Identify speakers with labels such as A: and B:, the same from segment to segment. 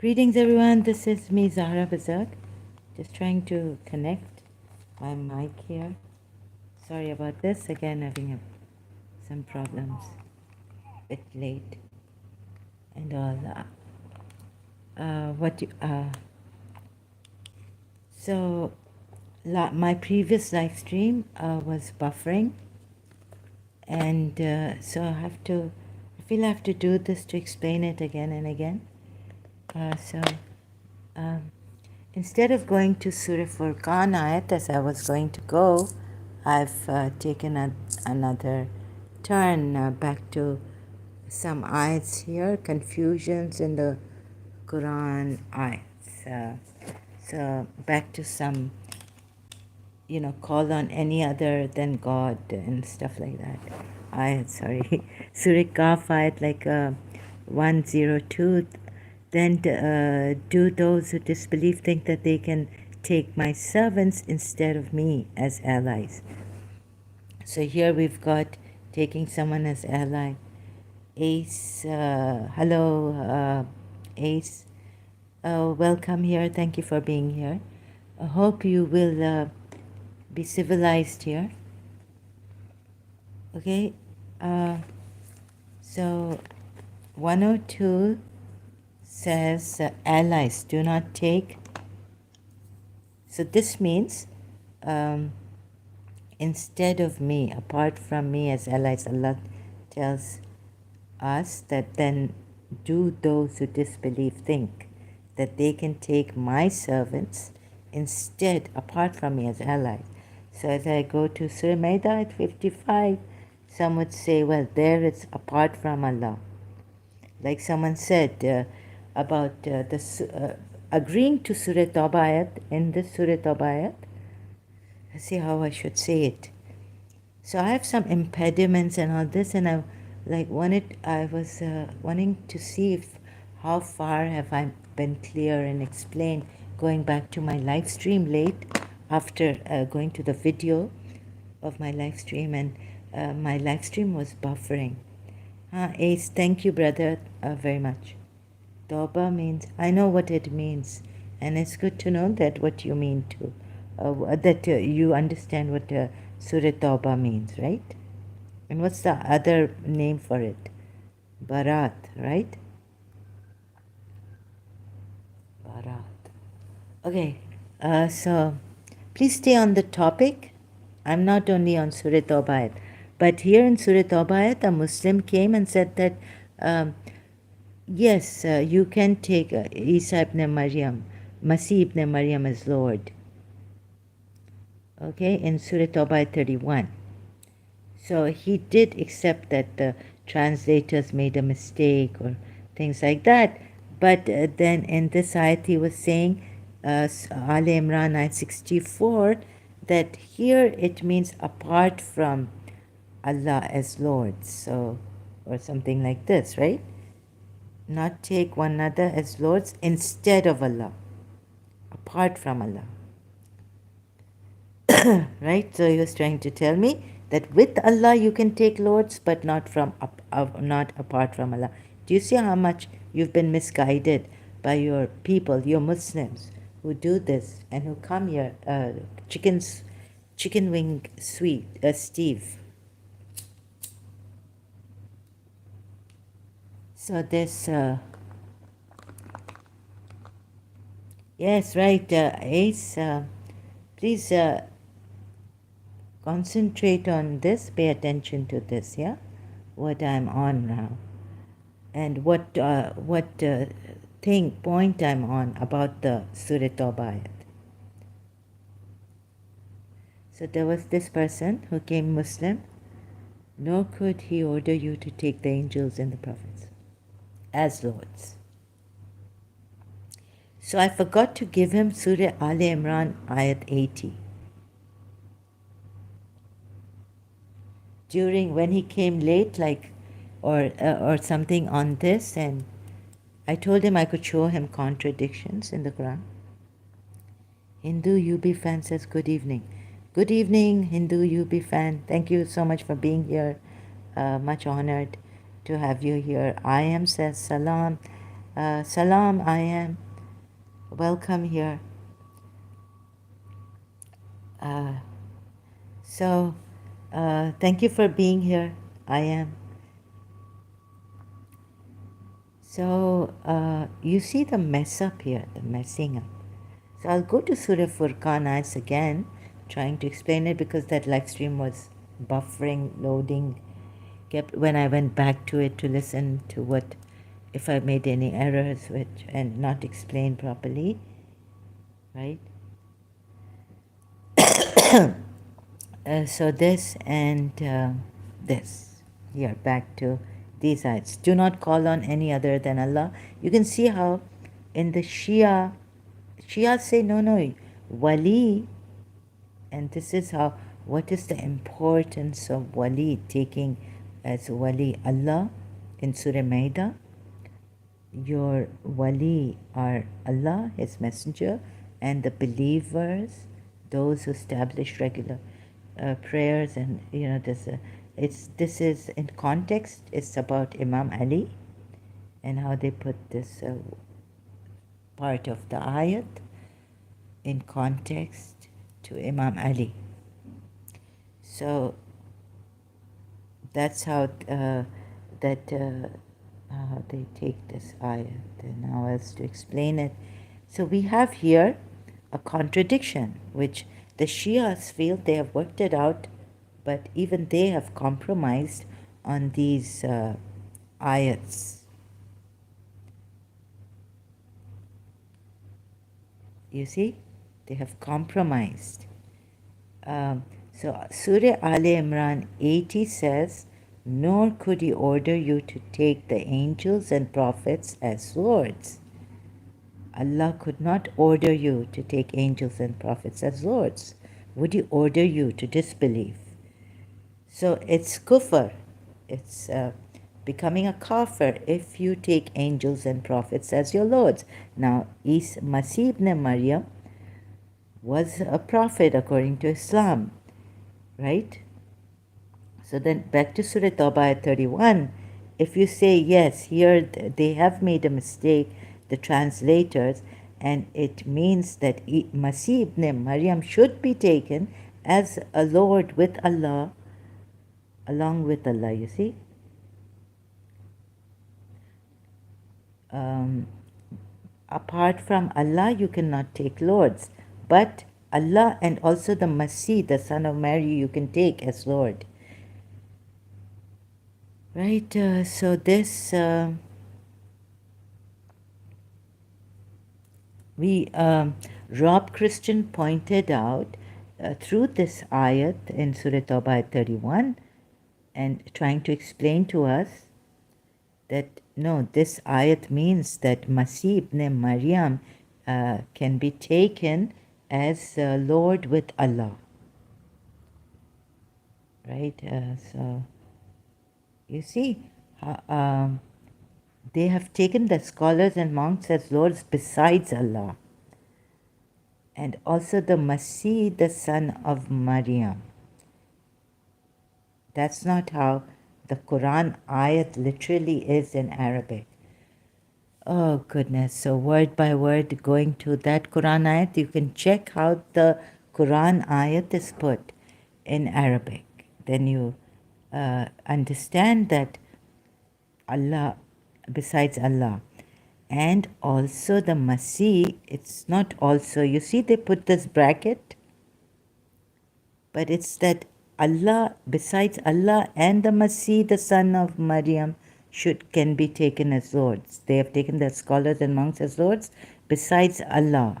A: Greetings everyone, this is me Zahra Bazak. Just trying to connect my mic here. Sorry about this, again having some problems. Bit late and all. So my previous live stream was buffering, and so I feel I have to do this to explain it again and again. So instead of going to Surah Furqan ayat as I was going to go, I've taken another turn back to some ayats here, confusions in the Quran ayats. So back to some, call on any other than God and stuff like that. Ayat, sorry. Surah Kaf ayat like 102. Then do those who disbelieve think that they can take my servants instead of me as allies. So here we've got taking someone as ally. Ace, hello, Ace. Welcome here. Thank you for being here. I hope you will be civilized here. Okay. So 102 says allies do not take. So this means instead of me, apart from me as allies, Allah tells us that then do those who disbelieve think that they can take my servants instead, apart from me as allies. So as I go to Surah Maida at 55, some would say, well, there it's apart from Allah. Like someone said about agreeing to Surah Tawbah ayat, in this Surah Tawbah ayat, let's see how I should say it. So I have some impediments and all this, and I was wanting to see how far have I been clear and explained, going back to my live stream late after going to the video of my live stream, and my live stream was buffering. Ace, thank you, brother, very much. Tawbah means, I know what it means, and it's good to know that what you mean too, that you understand what Surah Tawbah means, right? And what's the other name for it? Barat, right? Barat. Okay, so please stay on the topic. I'm not only on Surah Tawbah, but here in Surah Tawbah, a Muslim came and said that yes, you can take Isa ibn Maryam, Masih ibn Maryam as Lord. Okay, in Surah Tawbah 31. So he did accept that the translators made a mistake or things like that. But then in this ayat he was saying, Al Imran ayat 64, that here it means apart from Allah as Lord. So, or something like this, right? Not take one another as lords instead of Allah, apart from Allah. Right? So he was trying to tell me that with Allah you can take lords, but not not apart from Allah. Do you see how much you've been misguided by your people, your Muslims, who do this and who come here? Chicken wing sweet, Steve. So this, yes, right, Ace, please concentrate on this, pay attention to this, yeah? What I'm on now. And what point I'm on about the Surah Tawbah ayat. So there was this person who came Muslim, nor could he order you to take the angels and the prophets as lords. So I forgot to give him Surah Al Imran ayat 80. When he came late, or something on this, and I told him I could show him contradictions in the Quran. Hindu UB fan says good evening. Good evening, Hindu UB fan. Thank you so much for being here. Much honored to have you here. I am says salam. Salam, I am. Welcome here. Uh, so, thank you for being here. I am. So, you see the mess up here, the messing up. So, I'll go to Surah Furqan Ayats again, trying to explain it because that live stream was buffering, loading. Kept when I went back to it to listen to what, if I made any errors, which and not explained properly, right? So this and this. Here, back to these ayats. Do not call on any other than Allah. You can see how in the Shia say no, wali, and this is how, what is the importance of wali, taking as wali Allah in Surah Maida. Your wali are Allah, His Messenger, and the believers, those who establish regular prayers, and this is in context. It's about Imam Ali and how they put this part of the ayat in context to Imam Ali. So that's how they take this ayat. And now else to explain it. So we have here a contradiction, which the Shias feel they have worked it out, but even they have compromised on these ayats. You see, they have compromised. So Surah Ali Imran 80 says, nor could he order you to take the angels and prophets as lords. Allah could not order you to take angels and prophets as lords. Would he order you to disbelieve? So it's kufr. It's becoming a kafir if you take angels and prophets as your lords. Now, Masih ibn Maryam was a prophet according to Islam, right? So then back to Surah Tawbah 31. If you say, yes, here they have made a mistake, the translators, and it means that Masih ibn Maryam should be taken as a Lord with Allah, along with Allah, you see. Apart from Allah, you cannot take lords. But Allah and also the Masih, the son of Mary, you can take as Lord. Right, so this, Rob Christian pointed out through this ayat in Surah Tawbah 31 and trying to explain to us that no, this ayat means that Masih ibn Maryam can be taken as Lord with Allah. Right, so you see, they have taken the scholars and monks as lords besides Allah. And also the Masih, the son of Maryam. That's not how the Quran ayat literally is in Arabic. Oh goodness, so word by word going to that Quran ayat, you can check how the Quran ayat is put in Arabic. Then you understand that Allah, besides Allah. And also the Masih, it's not also, you see they put this bracket, but it's that Allah, besides Allah and the Masih, the son of Maryam, can be taken as lords. They have taken the scholars and monks as lords, besides Allah.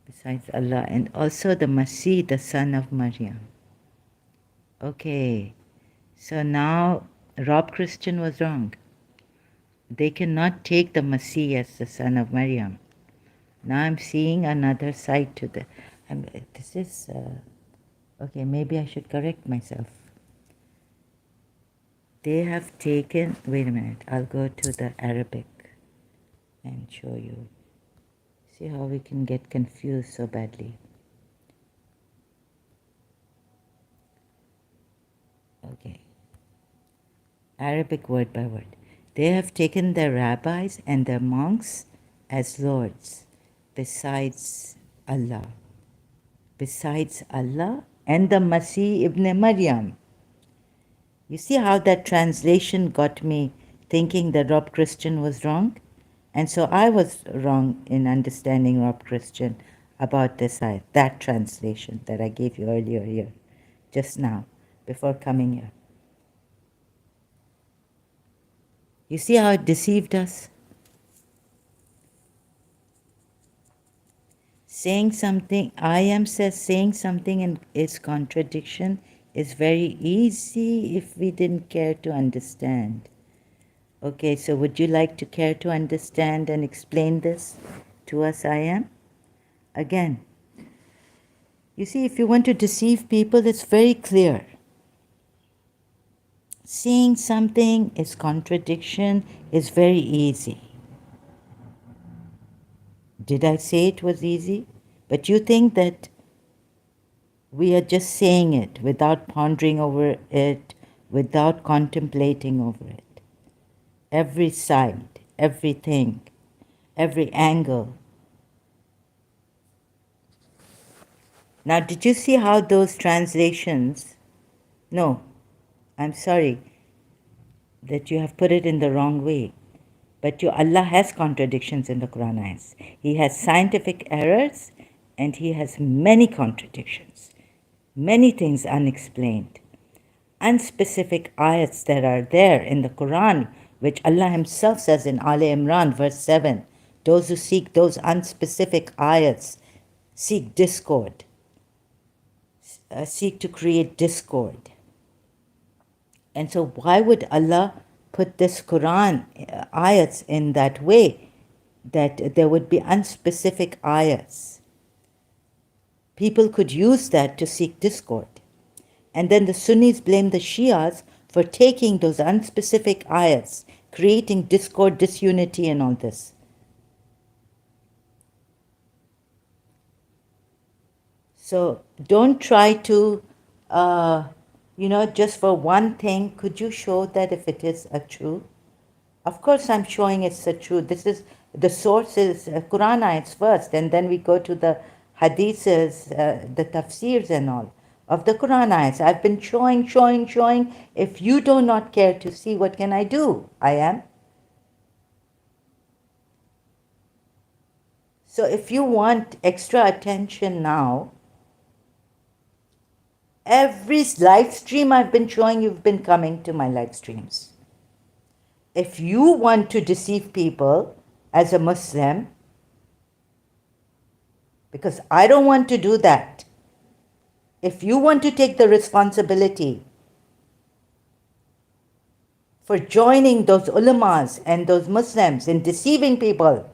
A: Besides Allah, and also the Masih, the son of Maryam. Okay, so now Rob Christian was wrong. They cannot take the Masih as the son of Maryam. Now I'm seeing another side to the. This is okay. Maybe I should correct myself. They have taken. Wait a minute. I'll go to the Arabic and show you. See how we can get confused so badly. Okay. Arabic word by word. They have taken their rabbis and their monks as lords besides Allah. Besides Allah and the Masih ibn Maryam. You see how that translation got me thinking that Rob Christian was wrong? And so I was wrong in understanding Rob Christian about this ayat, that translation that I gave you earlier here, just now, before coming here. You see how it deceived us? Saying something, Ayam says saying something in its contradiction is very easy if we didn't care to understand. Okay, so would you like to care to understand and explain this to us, Ayam? Again, you see, if you want to deceive people, it's very clear. Saying something is contradiction is very easy. Did I say it was easy? But you think that we are just saying it without pondering over it, without contemplating over it. Every side, everything, every angle. Now, did you see how those translations? No, I'm sorry that you have put it in the wrong way. But Allah has contradictions in the Quran ayats. He has scientific errors and He has many contradictions, many things unexplained, unspecific ayats that are there in the Quran, which Allah Himself says in Al Imran, verse 7, those who seek those unspecific ayats seek discord, seek to create discord. And so why would Allah put this Quran ayats in that way, that there would be unspecific ayats? People could use that to seek discord. And then the Sunnis blame the Shias for taking those unspecific ayats, creating discord, disunity and all this. So don't try to, just for one thing, could you show that if it is a true? Of course I'm showing it's a true. This is, the source is Quran ayats first, and then we go to the hadiths, the tafsirs and all of the Quran ayats. I've been showing. If you do not care to see, what can I do? I am. So if you want extra attention now, every live stream I've been showing, you've been coming to my live streams. If you want to deceive people as a Muslim, because I don't want to do that, if you want to take the responsibility for joining those ulamas and those Muslims in deceiving people,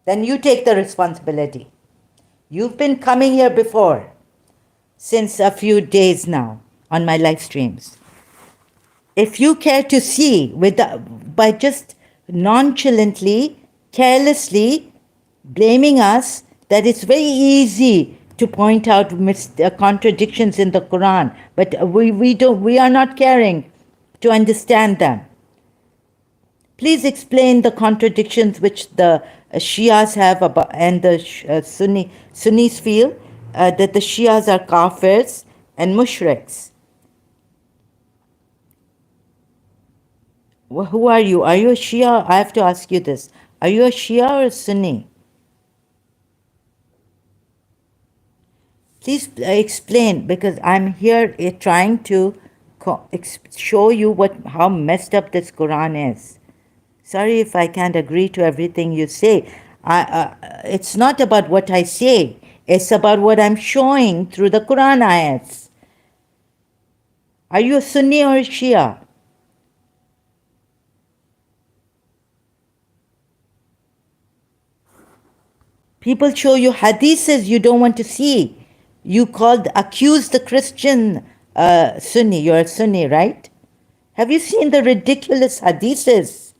A: then you take the responsibility. You've been coming here before, since a few days now, on my live streams. If you care to see, by just nonchalantly, carelessly blaming us, that it's very easy to point out contradictions in the Quran, but we are not caring to understand them. Please explain the contradictions which the Shias have about, and the Sunnis feel that the Shias are kafirs and mushriks. Well, who are you? Are you a Shia? I have to ask you this. Are you a Shia or a Sunni? Please explain, because I'm here trying to show you how messed up this Quran is. Sorry if I can't agree to everything you say. It's not about what I say. It's about what I'm showing through the Quran ayats. Are you a Sunni or a Shia? People show you hadiths you don't want to see. You accuse the Christian Sunni. You're a Sunni, right? Have you seen the ridiculous hadiths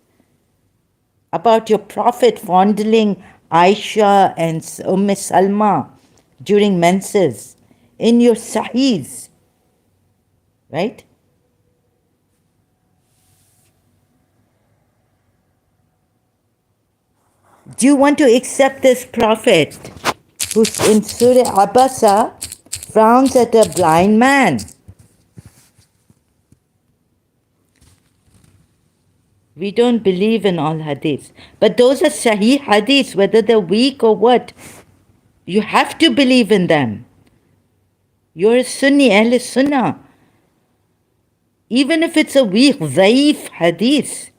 A: about your Prophet fondling Aisha and Salma during menses in your Sahihs, right? Do you want to accept this prophet who in Surah Abasa frowns at a blind man? We don't believe in all hadiths. But those are Sahih hadiths, whether they're weak or what. You have to believe in them. You're a Sunni, Ahl Sunnah. Even if it's a weak, dhaif hadith.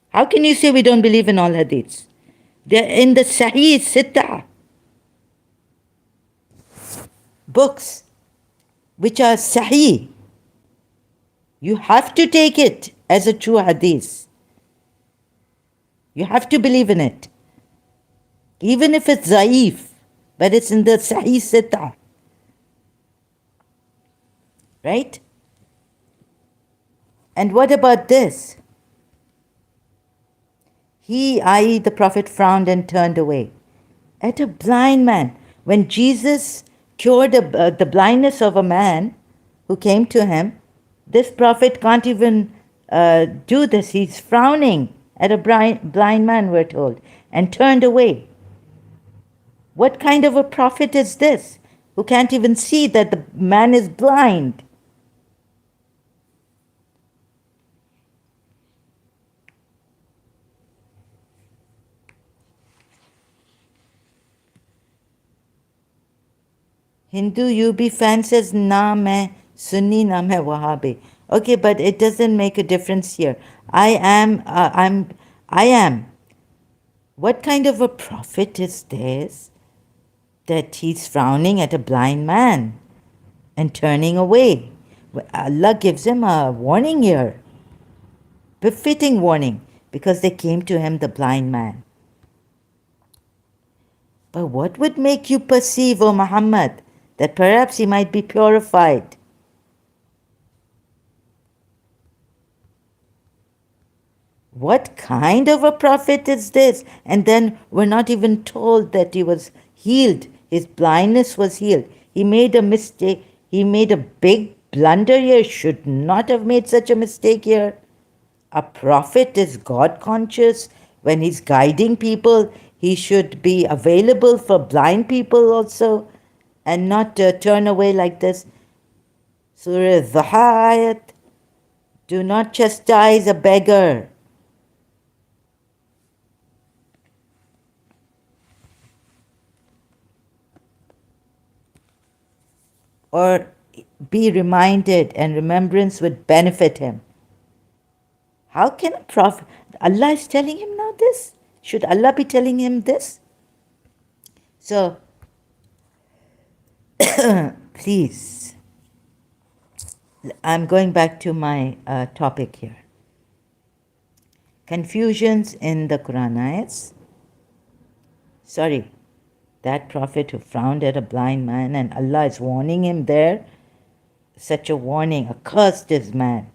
A: How can you say we don't believe in all hadiths? They're in the Sahih Sittah books, which are Sahih. You have to take it as a true hadith. You have to believe in it. Even if it's dhaif, but it's in the Sahih Sittah. Right? And what about this? He, i.e., the Prophet, frowned and turned away at a blind man. When Jesus cured the blindness of a man who came to him, this Prophet can't even do this. He's frowning at a blind man, we're told, and turned away. What kind of a prophet is this who can't even see that the man is blind? Hindu UB fan says, na main Sunni, na main Wahhabi. Okay, but it doesn't make a difference here. I am. What kind of a prophet is this that he's frowning at a blind man and turning away? Allah gives him a warning here, befitting warning, because they came to him, the blind man. But what would make you perceive, O Muhammad, that perhaps he might be purified? What kind of a prophet is this? And then we're not even told that he was healed. His blindness was healed. He made a mistake. He made a big blunder here. Should not have made such a mistake here. A prophet is God conscious. When he's guiding people, he should be available for blind people also and not turn away like this. Surah Dhuha ayat. Do not chastise a beggar. Or be reminded, and remembrance would benefit him. How can a prophet, Allah is telling him now this? Should Allah be telling him this? So, please, I'm going back to my topic here. Confusions in the Quran ayats. Sorry, that prophet who frowned at a blind man, and Allah is warning him there. Such a warning, accursed is man.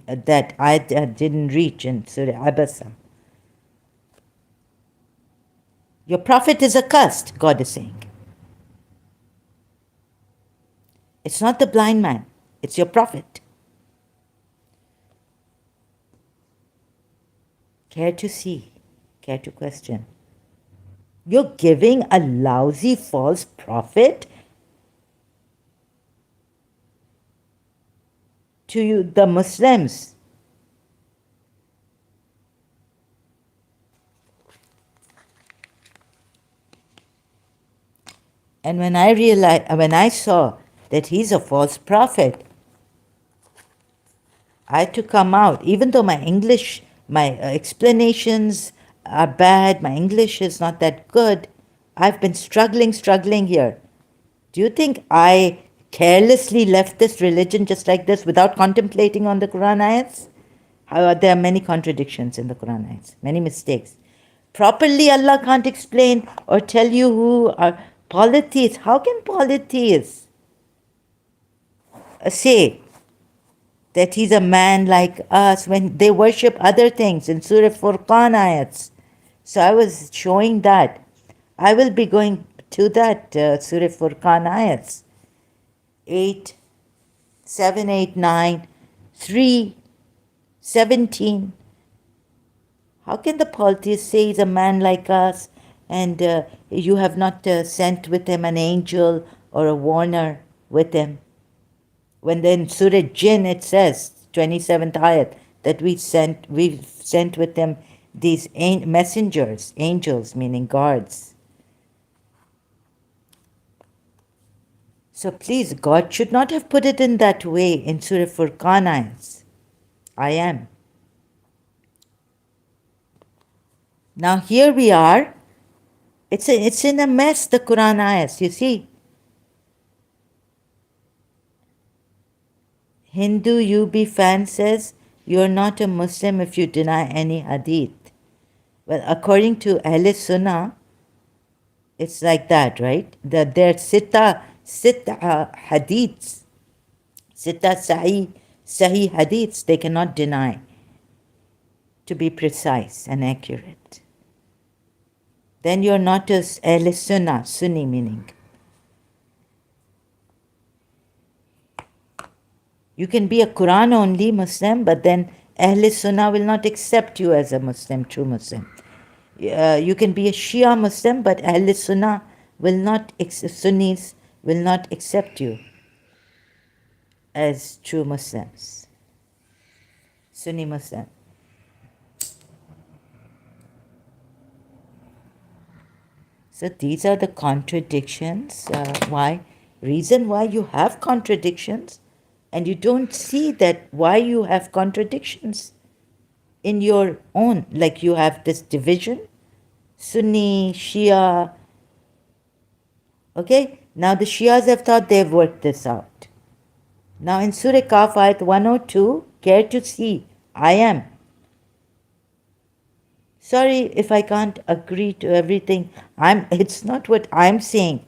A: That I didn't reach in Surah Abasa. Your prophet is accursed, God is saying. It's not the blind man, it's your prophet. Care to see, care to question. You're giving a lousy false prophet to you, the Muslims. And when I saw that he's a false prophet, I had to come out. Even though my English, my explanations are bad, my English is not that good, I've been struggling here. Do you think I carelessly left this religion just like this without contemplating on the Quran ayats? There are many contradictions in the Quran ayats, many mistakes. Properly, Allah can't explain or tell you who are polytheists. How can polytheists say that he's a man like us when they worship other things in Surah Furqan ayats? So I was showing that. I will be going to that Surah Furqan ayats. 8, 7, 8, 9, 3, 17. How can the polytheist say he's a man like us and you have not sent with him an angel or a warner with him? When then Surah Jinn it says, 27th ayat, that we've sent with them these messengers, angels meaning guards. So please, God should not have put it in that way in Surah Furqan ayats. I am. Now here we are. It's in a mess, the Quran ayats, you see. Hindu UB fan says, you're not a Muslim if you deny any hadith. Well, according to Ahl Sunnah, it's like that, right? That there are sita hadiths, sita sahih hadiths, they cannot deny, to be precise and accurate. Then you're not as Ahl Sunnah, Sunni meaning. You can be a Quran only Muslim, but then Ahl Sunnah will not accept you as a Muslim, true Muslim. You can be a Shia Muslim, but Ahl Sunnah will not, Sunnis will not accept you as true Muslims, Sunni Muslim. So these are the contradictions. Reason why you have contradictions, and you don't see that why you have contradictions in your own, like you have this division, Sunni, Shia. Okay, now the Shias have thought they've worked this out. Now in Surah Kaf ayat 102, care to see, I am. Sorry if I can't agree to everything. It's not what I'm saying.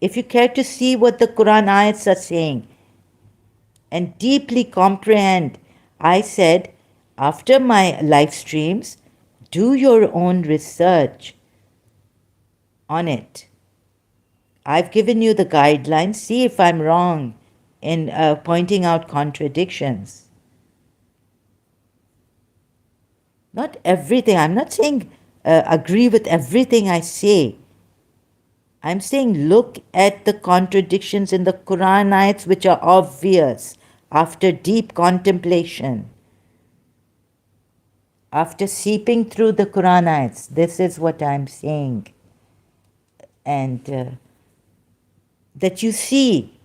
A: If you care to see what the Quran ayats are saying and deeply comprehend, I said, after my live streams, do your own research on it. I've given you the guidelines. See if I'm wrong in pointing out contradictions. Not everything. I'm not saying agree with everything I say. I'm saying look at the contradictions in the Quran ayats which are obvious after deep contemplation. After seeping through the Quran ayats, this is what I'm saying. And that you see,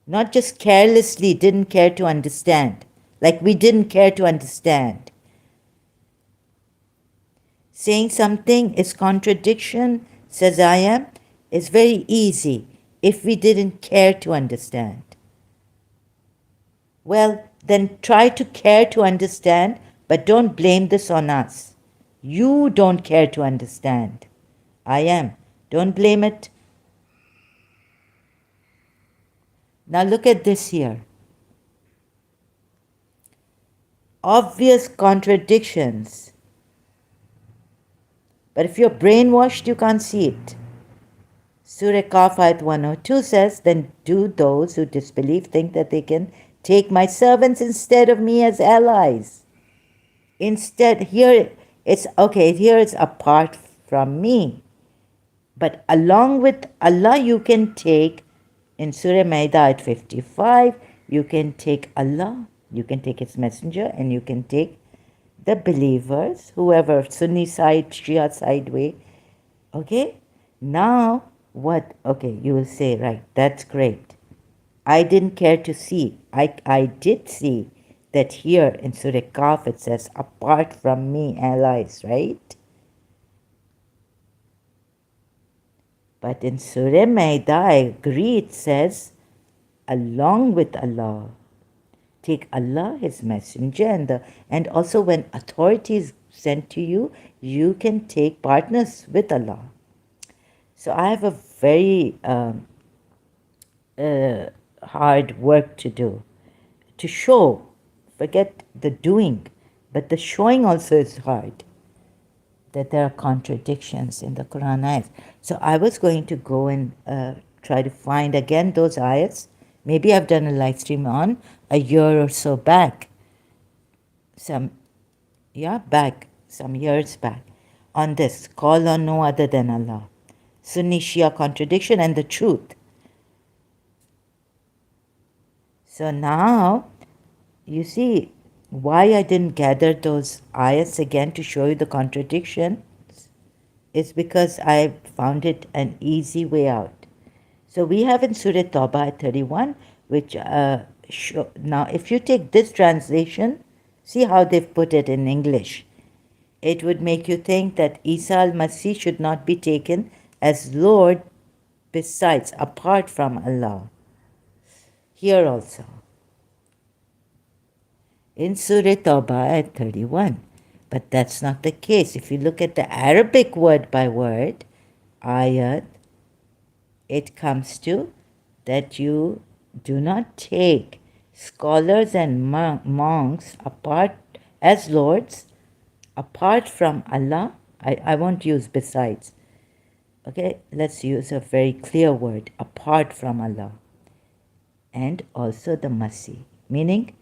A: not just carelessly didn't care to understand, like we didn't care to understand. Saying something is contradiction, says I am, is very easy if we didn't care to understand. Well, then try to care to understand, but don't blame this on us. You don't care to understand. I am. Don't blame it. Now look at this here. Obvious contradictions. But if you're brainwashed, you can't see it. Surah Kaf ayat 102 says, then do those who disbelieve think that they can take my servants instead of me as allies. Instead, here it's apart from me. But along with Allah, you can take, in Surah Ma'idah at 55, you can take Allah, you can take His Messenger, and you can take the believers, whoever, Sunni side, Shia side way. Okay? Now, what? Okay, you will say, right, that's great. I didn't care to see. I did see that here in Surah Kaf it says, apart from me, allies, right? But in Surah Ma'idah, I agree, it says, along with Allah. Take Allah, His Messenger, and also when authority is sent to you, you can take partners with Allah. So I have a very hard work to do, to show, forget the doing, but the showing also is hard, that there are contradictions in the Quran ayats. So I was going to go and try to find again those ayats. Maybe I've done a live stream on a year or so back. Some yeah, back, some years back, on this call on no other than Allah. Sunni Shia contradiction and the truth. So now you see why I didn't gather those ayats again to show you the contradiction is because I found it an easy way out. So we have in Surah Tawbah 31, which now if you take this translation, see how they've put it in English. It would make you think that Isa al-Masih should not be taken as Lord besides, apart from Allah. Here also, in Surah Tawbah at 31. But that's not the case. If you look at the Arabic word by word, ayat, it comes to that you do not take scholars and monks apart as lords apart from Allah. I won't use besides. Okay, let's use a very clear word, apart from Allah. And also the Masih, meaning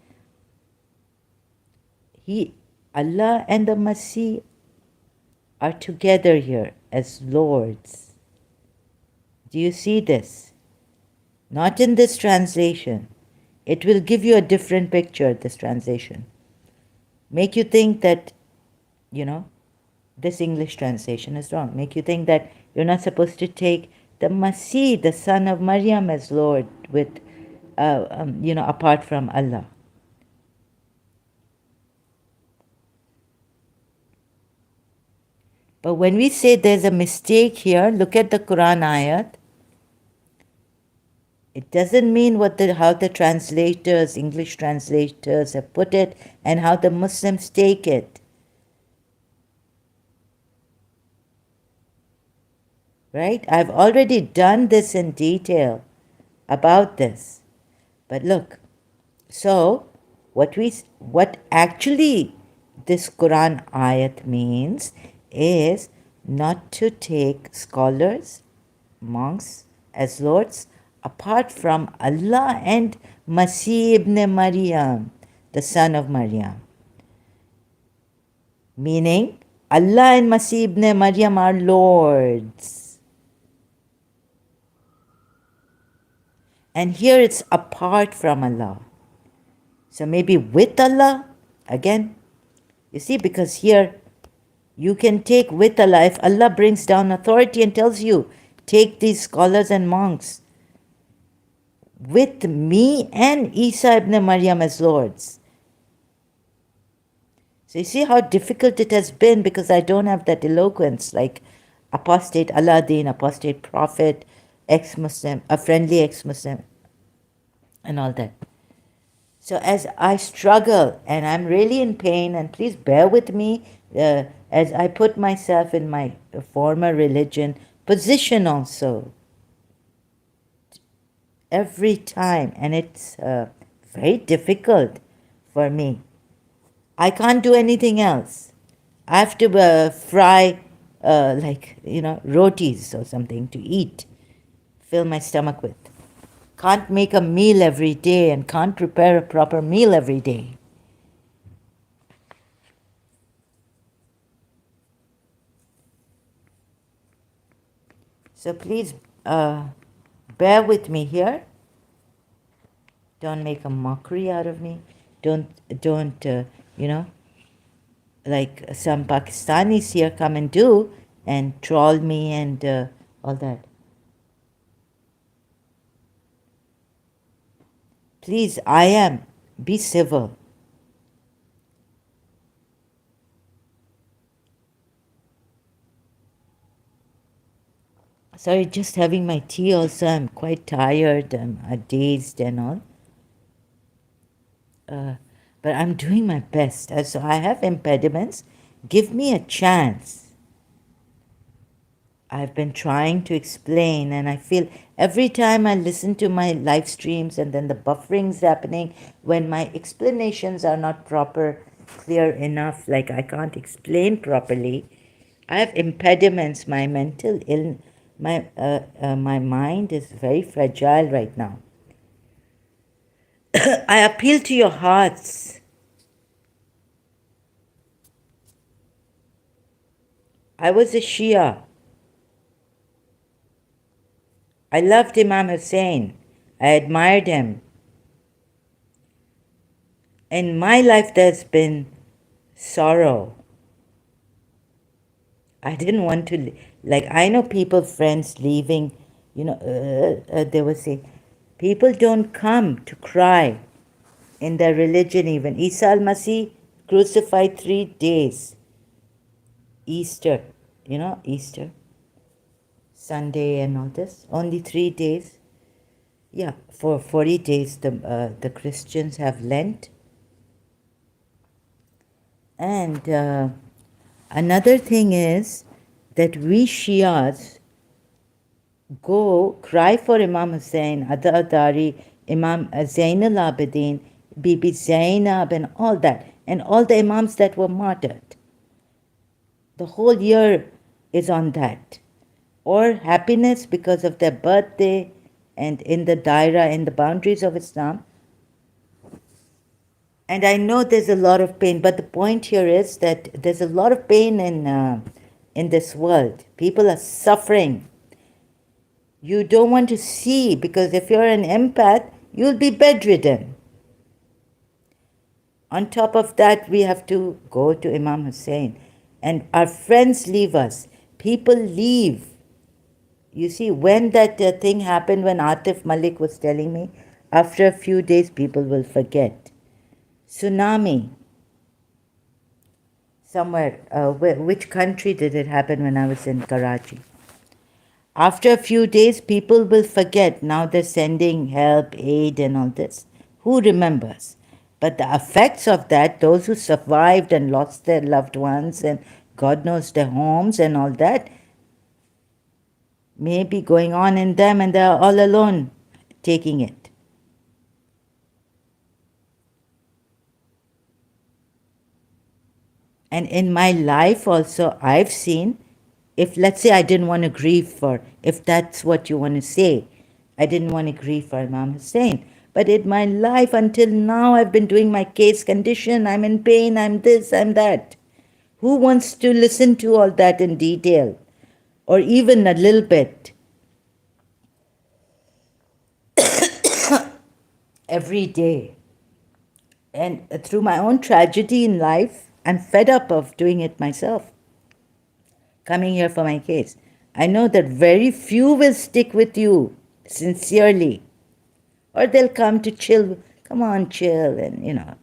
A: Allah and the Masih are together here as lords. Do you see this? Not in this translation. It will give you a different picture, this translation. Make you think that, this English translation is wrong. Make you think that you're not supposed to take the Masih, the son of Maryam, as Lord with, apart from Allah. But when we say there's a mistake here, look at the Quran ayat. It doesn't mean how the translators, English translators, have put it and how the Muslims take it. Right? I've already done this in detail about this. But look, so what actually this Quran ayat means is not to take scholars, monks as lords apart from Allah and Masih ibn Maryam, the son of Maryam. Meaning, Allah and Masih ibn Maryam are lords. And here it's apart from Allah. So maybe with Allah, again, you see, because here you can take with Allah. If Allah brings down authority and tells you, take these scholars and monks with me and Isa ibn Maryam as lords. So you see how difficult it has been because I don't have that eloquence like apostate Aladdin, apostate prophet, ex-Muslim, a friendly ex-Muslim, and all that. So as I struggle and I'm really in pain, and please bear with me as I put myself in my former religion position also every time, and it's very difficult for me. I can't do anything else. I have to fry rotis or something to eat, fill my stomach with. Can't make a meal every day and can't prepare a proper meal every day. So please bear with me here. Don't make a mockery out of me. Don't like some Pakistanis here come and do and troll me and all that. Please, be civil. Sorry, just having my tea also. I'm quite tired. I'm dazed and all. But I'm doing my best. So I have impediments. Give me a chance. I've been trying to explain, and I feel every time I listen to my live streams and then the buffering's happening when my explanations are not clear enough, like I can't explain properly. I have impediments. My mental illness, my mind is very fragile right now. I appeal to your hearts. I was a Shia. I loved Imam Hussein. I admired him. In my life, there's been sorrow. I didn't want to, like, I know people, friends leaving, they were saying, people don't come to cry in their religion even. Isa al-Masih crucified 3 days. Easter, Easter, Sunday and all this, only 3 days. Yeah, for 40 days the Christians have Lent. And another thing is that we Shias go cry for Imam Hussein, Adari, Imam Zain al-Abidin, Bibi Zainab and all that, and all the Imams that were martyred. The whole year is on that. Or happiness because of their birthday and in the daira, in the boundaries of Islam. And I know there's a lot of pain, but the point here is that there's a lot of pain in this world. People are suffering. You don't want to see, because if you're an empath, you'll be bedridden. On top of that, we have to go to Imam Hussein. And our friends leave us. People leave. You see, when that thing happened, when Atif Malik was telling me, after a few days, people will forget. Tsunami. Somewhere, which country did it happen when I was in Karachi? After a few days, people will forget. Now they're sending help, aid, and all this. Who remembers? But the effects of that, those who survived and lost their loved ones and God knows their homes and all that, may be going on in them and they're all alone taking it. And in my life also, I've seen, if let's say I didn't want to grieve for, if that's what you want to say, I didn't want to grieve for Imam Hussein. But in my life until now, I've been doing my case condition, I'm in pain, I'm this, I'm that. Who wants to listen to all that in detail? Or even a little bit? Every day. And through my own tragedy in life, I'm fed up of doing it myself, coming here for my case. I know that very few will stick with you sincerely, or they'll come to chill. Come on, chill, and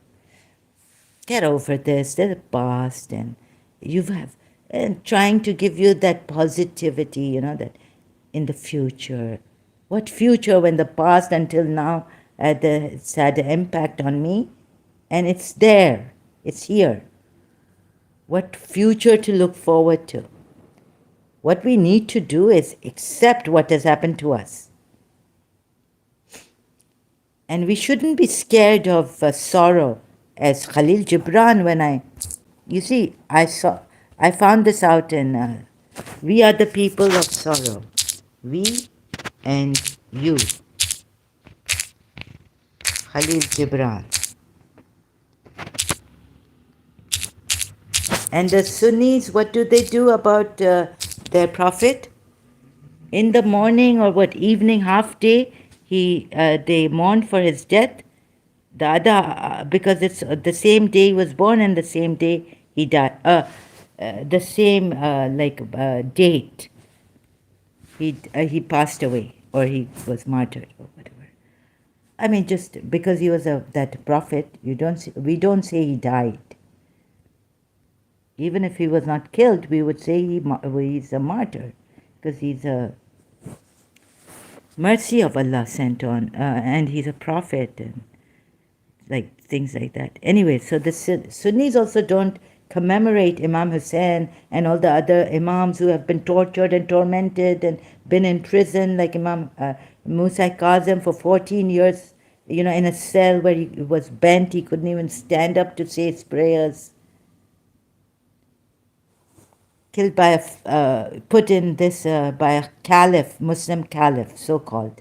A: get over this. They're the past, and and trying to give you that positivity, that in the future. What future when the past until now it's had an impact on me, and it's there, it's here. What future to look forward to? What we need to do is accept what has happened to us. And we shouldn't be scared of sorrow. As Khalil Gibran, I found this out in We Are the People of Sorrow. We and you. Khalil Gibran. And the Sunnis, what do they do about their prophet? In the morning or evening, half day, they mourn for his death. The other, because it's the same day he was born and the same day he died. The same date he passed away or he was martyred or whatever. I mean, just because he was that prophet, we don't say he died. Even if he was not killed, we would say he's a martyr, because he's a mercy of Allah sent on, and he's a prophet, and things like that. Anyway, so the Sunnis also don't commemorate Imam Hussein and all the other Imams who have been tortured and tormented and been in prison, like Imam Musa Kazim for 14 years, in a cell where he was bent, he couldn't even stand up to say his prayers. Killed by put in this by a caliph, Muslim caliph, so-called.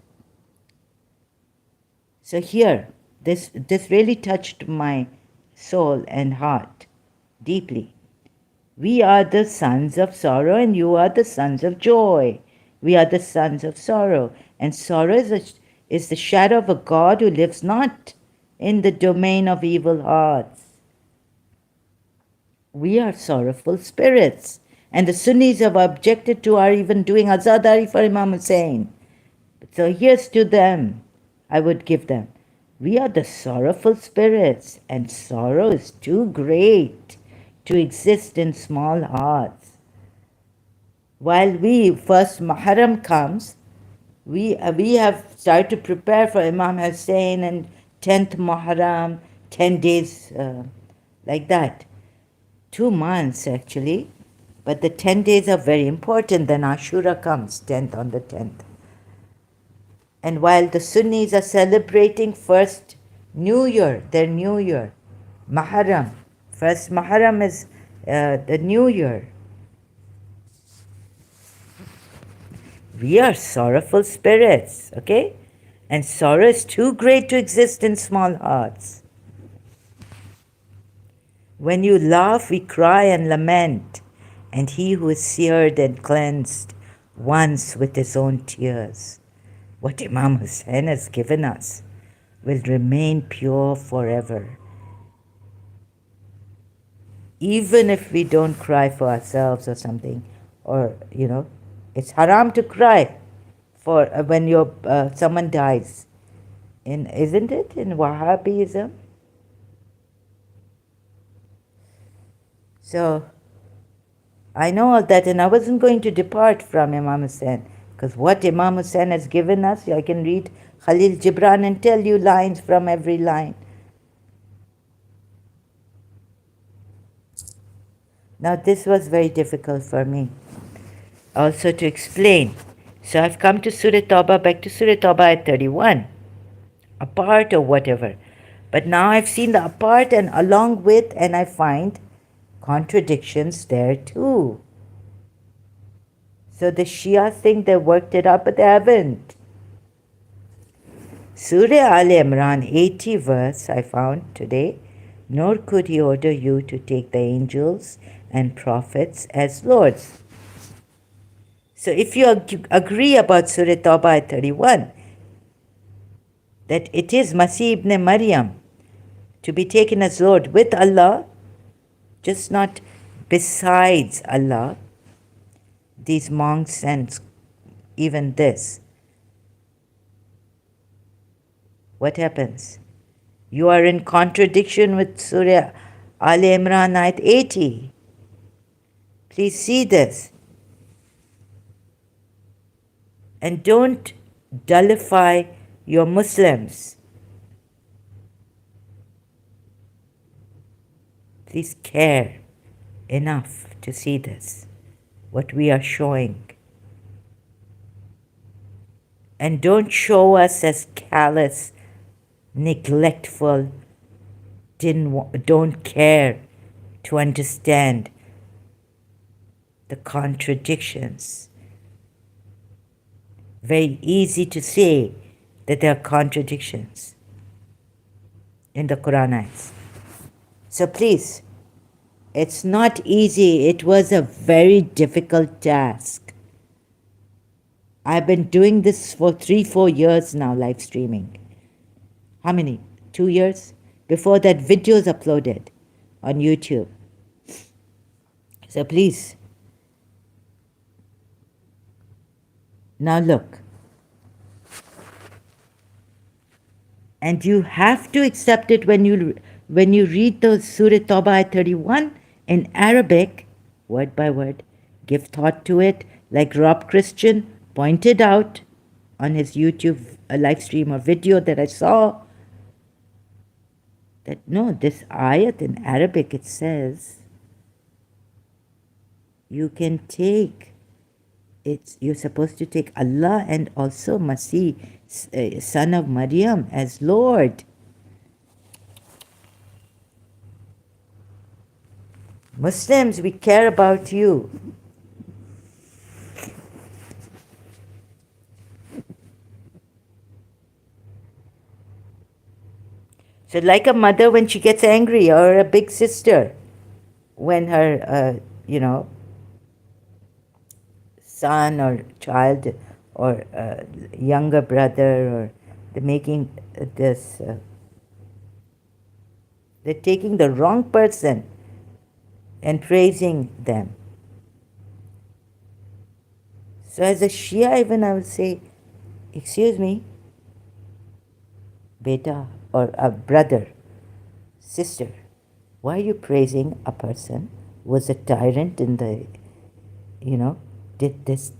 A: So here, this really touched my soul and heart deeply. We are the sons of sorrow and you are the sons of joy. We are the sons of sorrow. And sorrow is the shadow of a God who lives not in the domain of evil hearts. We are sorrowful spirits. And the Sunnis have objected to our even doing Azadari for Imam Hussein. So here's to them, I would give them. We are the sorrowful spirits, and sorrow is too great to exist in small hearts. While first Muharram comes, we have started to prepare for Imam Hussein and 10th Muharram, 10 days like that. 2 months actually, but the 10 days are very important. Then Ashura comes, 10th on the 10th. And while the Sunnis are celebrating first New Year, their New Year, Muharram, first Muharram is the New Year. We are sorrowful spirits, okay? And sorrow is too great to exist in small hearts. When you laugh, we cry and lament, and he who is seared and cleansed once with his own tears, what Imam Hussein has given us will remain pure forever. Even if we don't cry for ourselves or something, or, it's haram to cry for when someone dies. Isn't it in Wahhabism? So, I know all that, and I wasn't going to depart from Imam Hussein, because what Imam Hussein has given us, I can read Khalil Gibran and tell you lines from every line. Now, this was very difficult for me also to explain. So I've come to Surah Tawbah, back to Surah Tawbah at 31, apart or whatever. But now I've seen the apart and along with, and I find contradictions there too. So the Shia think they worked it out, but they haven't. Surah Al Imran 80 verse I found today, nor could he order you to take the angels and prophets as lords. So if you agree about Surah Tawbah 31, that it is Masih ibn Maryam to be taken as Lord with Allah, just not besides Allah, these monks and even this, what happens? You are in contradiction with Surah Al Imran ayat 80. Please see this. And don't dullify your Muslims. Please care enough to see this, what we are showing. And don't show us as callous, neglectful, don't care to understand the contradictions. Very easy to say that there are contradictions in the Quran ayats. So please, it's not easy. It was a very difficult task. I've been doing this for 3-4 years now, live streaming. How many? 2 years? Before that, videos uploaded on YouTube. So please, now look. And you have to accept it when you read the Surah Tawbah 31 in Arabic, word by word. Give thought to it, like Rob Christian pointed out on his YouTube live stream or video that I saw. That no, this ayat in Arabic, it says, you can take, you're supposed to take Allah and also Masih, son of Maryam, as Lord. Muslims, we care about you. So like a mother when she gets angry, or a big sister when her you know, son or child or younger brother, or they're making this, they're taking the wrong person and praising them. So as a Shia, even I would say, excuse me, beta, or a brother, sister, why are you praising a person who was a tyrant in the, did this?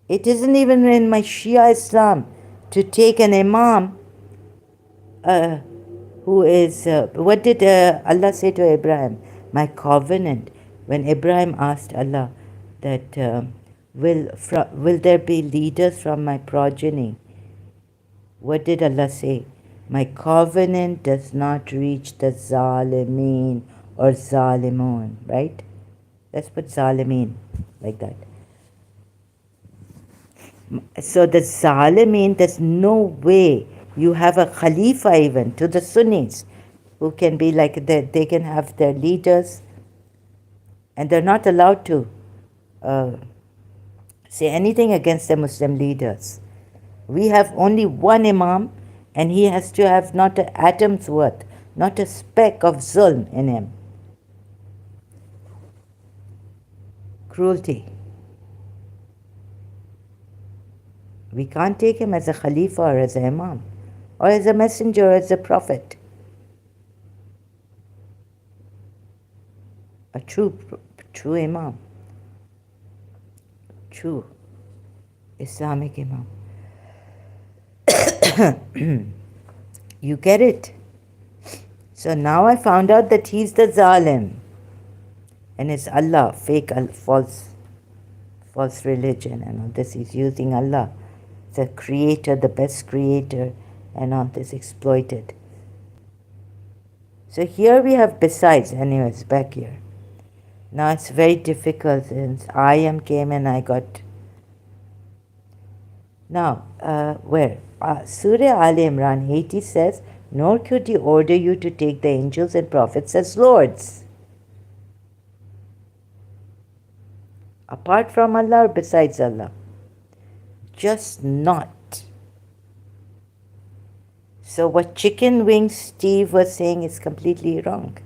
A: It isn't even in my Shia Islam to take an imam who is, what did Allah say to Abraham? My covenant. When Abraham asked Allah that, will there be leaders from my progeny? What did Allah say? My covenant does not reach the Zalimeen or Zalimun, right? Let's put Zalimeen like that. So the Zalimin, there's no way you have a Khalifa even to the Sunnis who can be like, they can have their leaders and they're not allowed to say anything against the Muslim leaders. We have only one Imam and he has to have not an atom's worth, not a speck of zulm in him. Cruelty. We can't take him as a Khalifa or as an Imam or as a messenger or as a prophet. A true Imam. True Islamic Imam. You get it? So now I found out that he's the Zalim and it's Allah, fake, false religion and all this. He's using Allah, the creator, the best creator, and all this exploited. So here we have besides, anyways, back here. Now it's very difficult since I am came and I got. Now, where? Surah Al Imran 80 says, nor could he order you to take the angels and prophets as lords. Apart from Allah or besides Allah? Just not. So what Chicken Wing Steve was saying is completely wrong.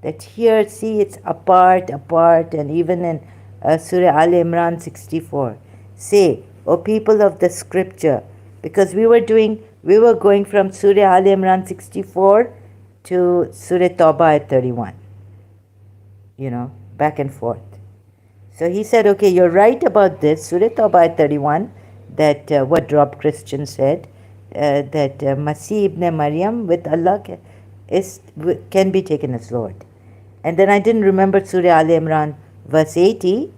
A: That here, see, it's apart, and even in Surah Al Imran 64. Say, O people of the scripture, because we were going from Surah Al Imran 64 to Surah Tawbah at 31. Back and forth. So he said, okay, you're right about this, Surah Tawbah at 31, that what Rob Christian said, that Masih ibn Maryam with Allah can be taken as Lord. And then I didn't remember Surah Al Imran verse 80.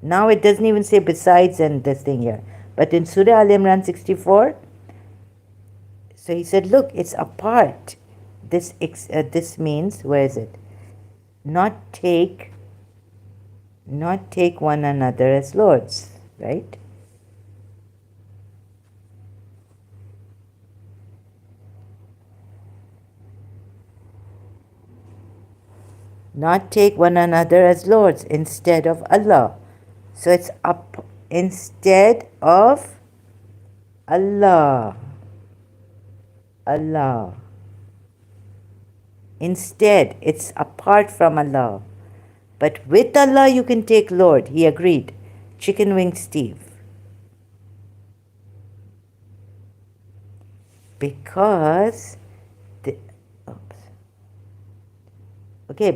A: Now it doesn't even say besides and this thing here. But in Surah Al Imran 64, so he said, look, it's apart. This means, where is it? Not take one another as lords, right? Not take one another as lords instead of Allah. So it's up instead of Allah. Allah. Instead, it's apart from Allah. But with Allah you can take Lord. He agreed. Chicken Wing Steve. Because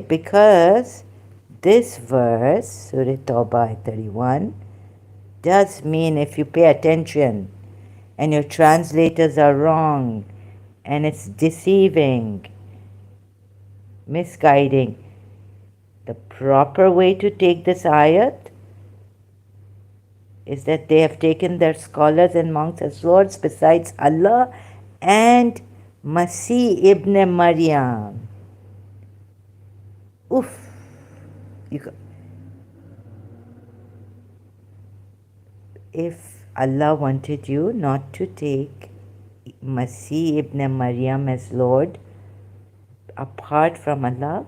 A: because this verse, Surah Tawbah 31, does mean, if you pay attention and your translators are wrong and it's deceiving, misguiding, the proper way to take this ayat is that they have taken their scholars and monks as lords besides Allah and Masih ibn Maryam. Oof. If Allah wanted you not to take Masih ibn Maryam as Lord, apart from Allah,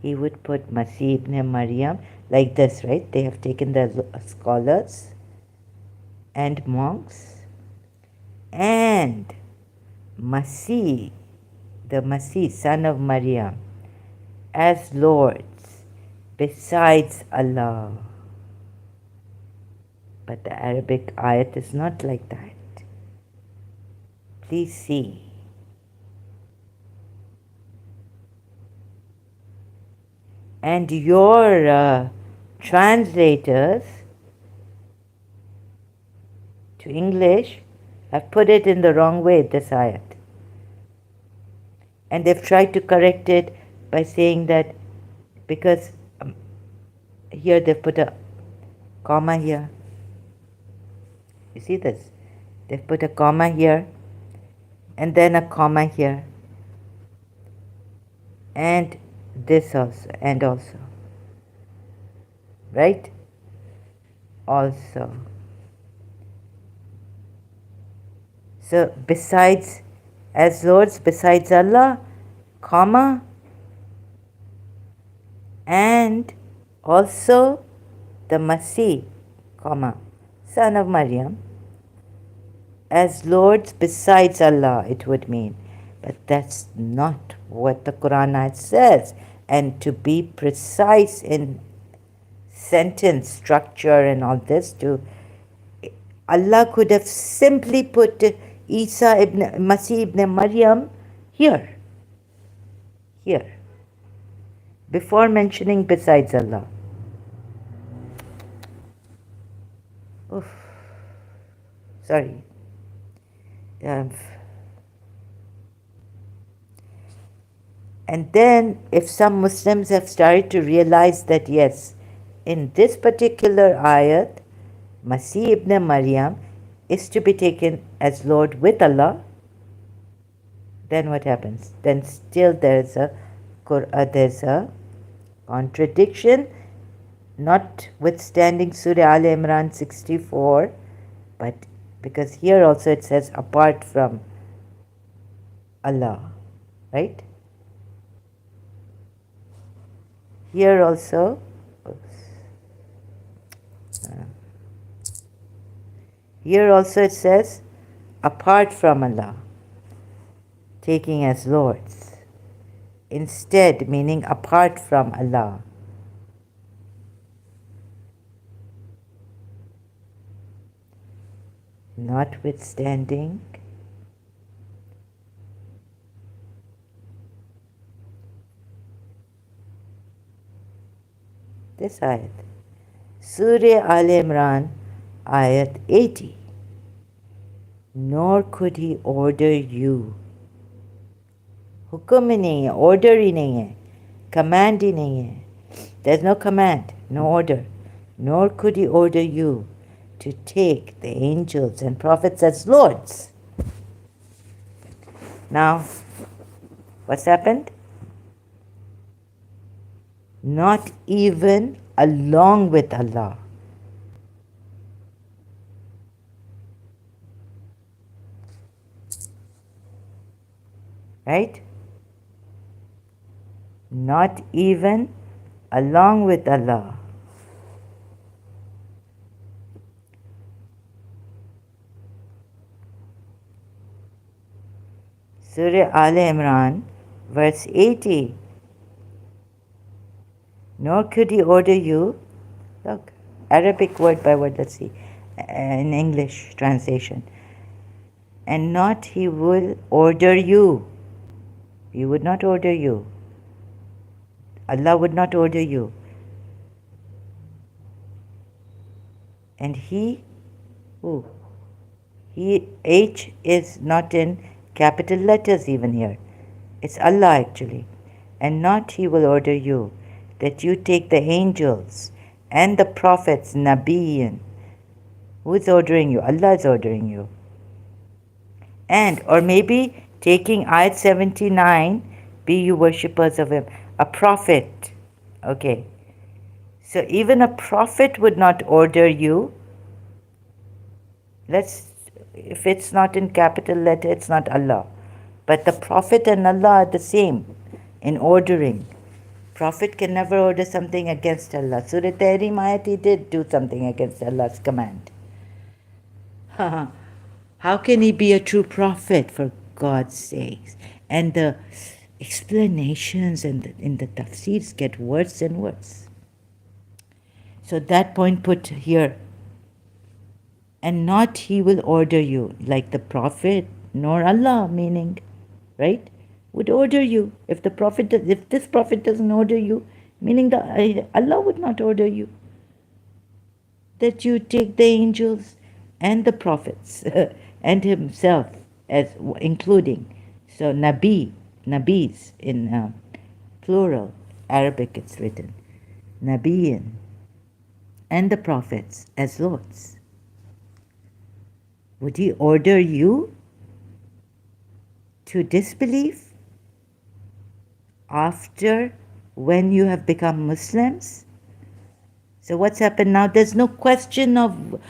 A: he would put Masih ibn Maryam like this, right? They have taken the scholars and monks and Masih, the Masih, son of Maryam, as lords besides Allah. But the Arabic ayat is not like that. Please see. And your translators to English have put it in the wrong way, this ayat. And they've tried to correct it by saying that because here they've put a comma here. You see this? They've put a comma here and then a comma here. And this also, and also. Right? Also. So, besides, as lords besides Allah, comma, and also the Masih, comma, son of Maryam, as lords besides Allah, it would mean. But that's not what the Quran says. And to be precise in sentence structure and all this, Allah could have simply put Masih ibn Maryam here, before mentioning besides Allah. Oof. Sorry. And then if some Muslims have started to realize that yes, in this particular ayat, Masih ibn Maryam is to be taken as Lord with Allah, then what happens? Then still there's a contradiction, notwithstanding Surah Al Imran 64, but because here also it says apart from Allah, right? Here also, here also it says apart from Allah, taking as lords. Instead, meaning apart from Allah. Notwithstanding this ayat. Surah Al Imran, ayat 80. Nor could he order you. हुक्म ही नहीं है, order ही नहीं है, command ही नहीं है. There's no command, no order. Nor could he order you to take the angels and prophets as lords. Now, what's happened? Not even along with Allah. Right? Not even along with Allah. Surah Al Imran, verse 80. Nor could he order you, look, Arabic word by word, let's see, in English translation. And not he will order you. He would not order you. Allah would not order you. And he, who? He, H is not in capital letters even here. It's Allah actually. And not he will order you that you take the angels and the prophets, Nabiyin. Who is ordering you? Allah is ordering you. And, or maybe taking ayat 79, be you worshippers of him. A prophet. Okay. So even a prophet would not order you. If it's not in capital letter, it's not Allah. But the prophet and Allah are the same. in ordering. Prophet can never order something against Allah. Surah Tahrim ayat, he did do something against Allah's command. How can he be a true prophet, for God's sakes? And the explanations in the tafsirs get worse and worse. So that point put here, and not he will order you, like the prophet, nor Allah, meaning, right, would order you. If this prophet doesn't order you, meaning that Allah would not order you, that you take the angels and the prophets and himself as including. So nabis in plural, Arabic it's written, nabiyin, and the prophets as lords. Would he order you to disbelieve after when you have become Muslims? So what's happened now? There's no question of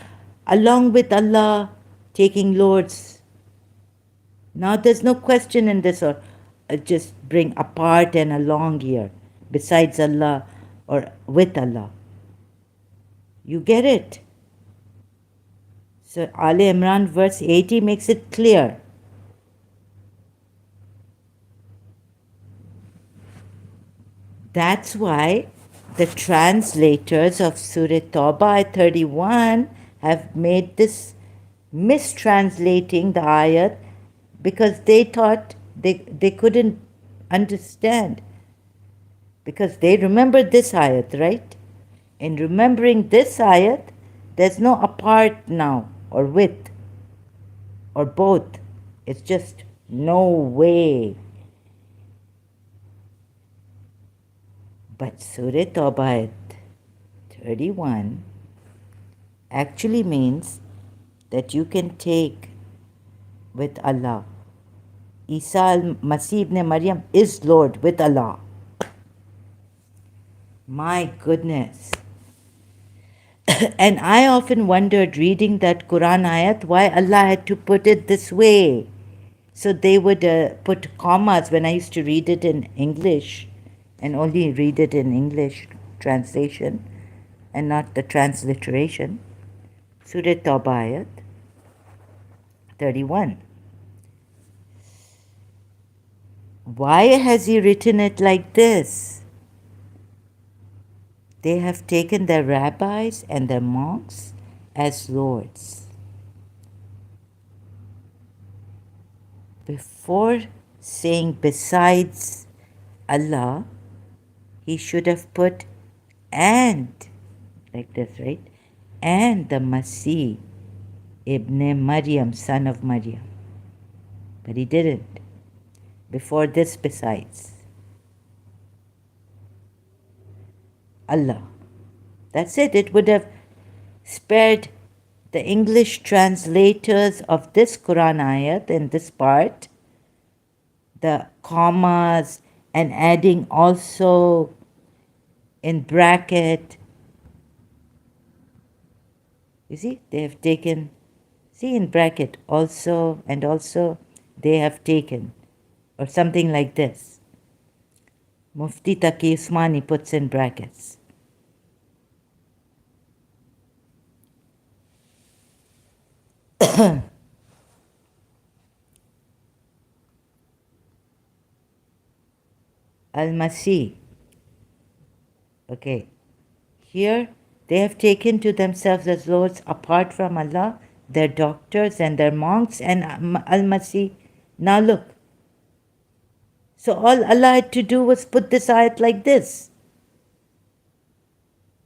A: along with Allah taking lords. Now there's no question in this, or just bring apart and along here besides Allah or with Allah. You get it? So Ali Imran verse 80 makes it clear. That's why the translators of Surah Tawbah 31 have made this mistranslating the ayat because they thought they couldn't understand. Because they remembered this ayat, right? In remembering this ayat, there's no apart now, or with, or both. It's just no way. But Surah Tawbah 31 actually means that you can take with Allah. Isa al-Masih ibn Maryam is Lord with Allah. My goodness. And I often wondered reading that Quran ayat why Allah had to put it this way. So they would put commas when I used to read it in English, and only read it in English translation and not the transliteration. Surah Tawbah ayat 31. Why has he written it like this? They have taken their rabbis and their monks as lords. Before saying besides Allah, he should have put and, like this, right? And the Masih ibn Maryam, son of Maryam. But he didn't. Before this, besides Allah. That's it. It would have spared the English translators of this Quran ayat in this part the commas and adding also in bracket. You see, they have taken, see in bracket, also and also they have taken, or something like this. Mufti Taqi Usmani puts in brackets. Al-Masih. Okay. Here they have taken to themselves as lords apart from Allah, their doctors and their monks and Al-Masih. Now look. So all Allah had to do was put this ayat like this.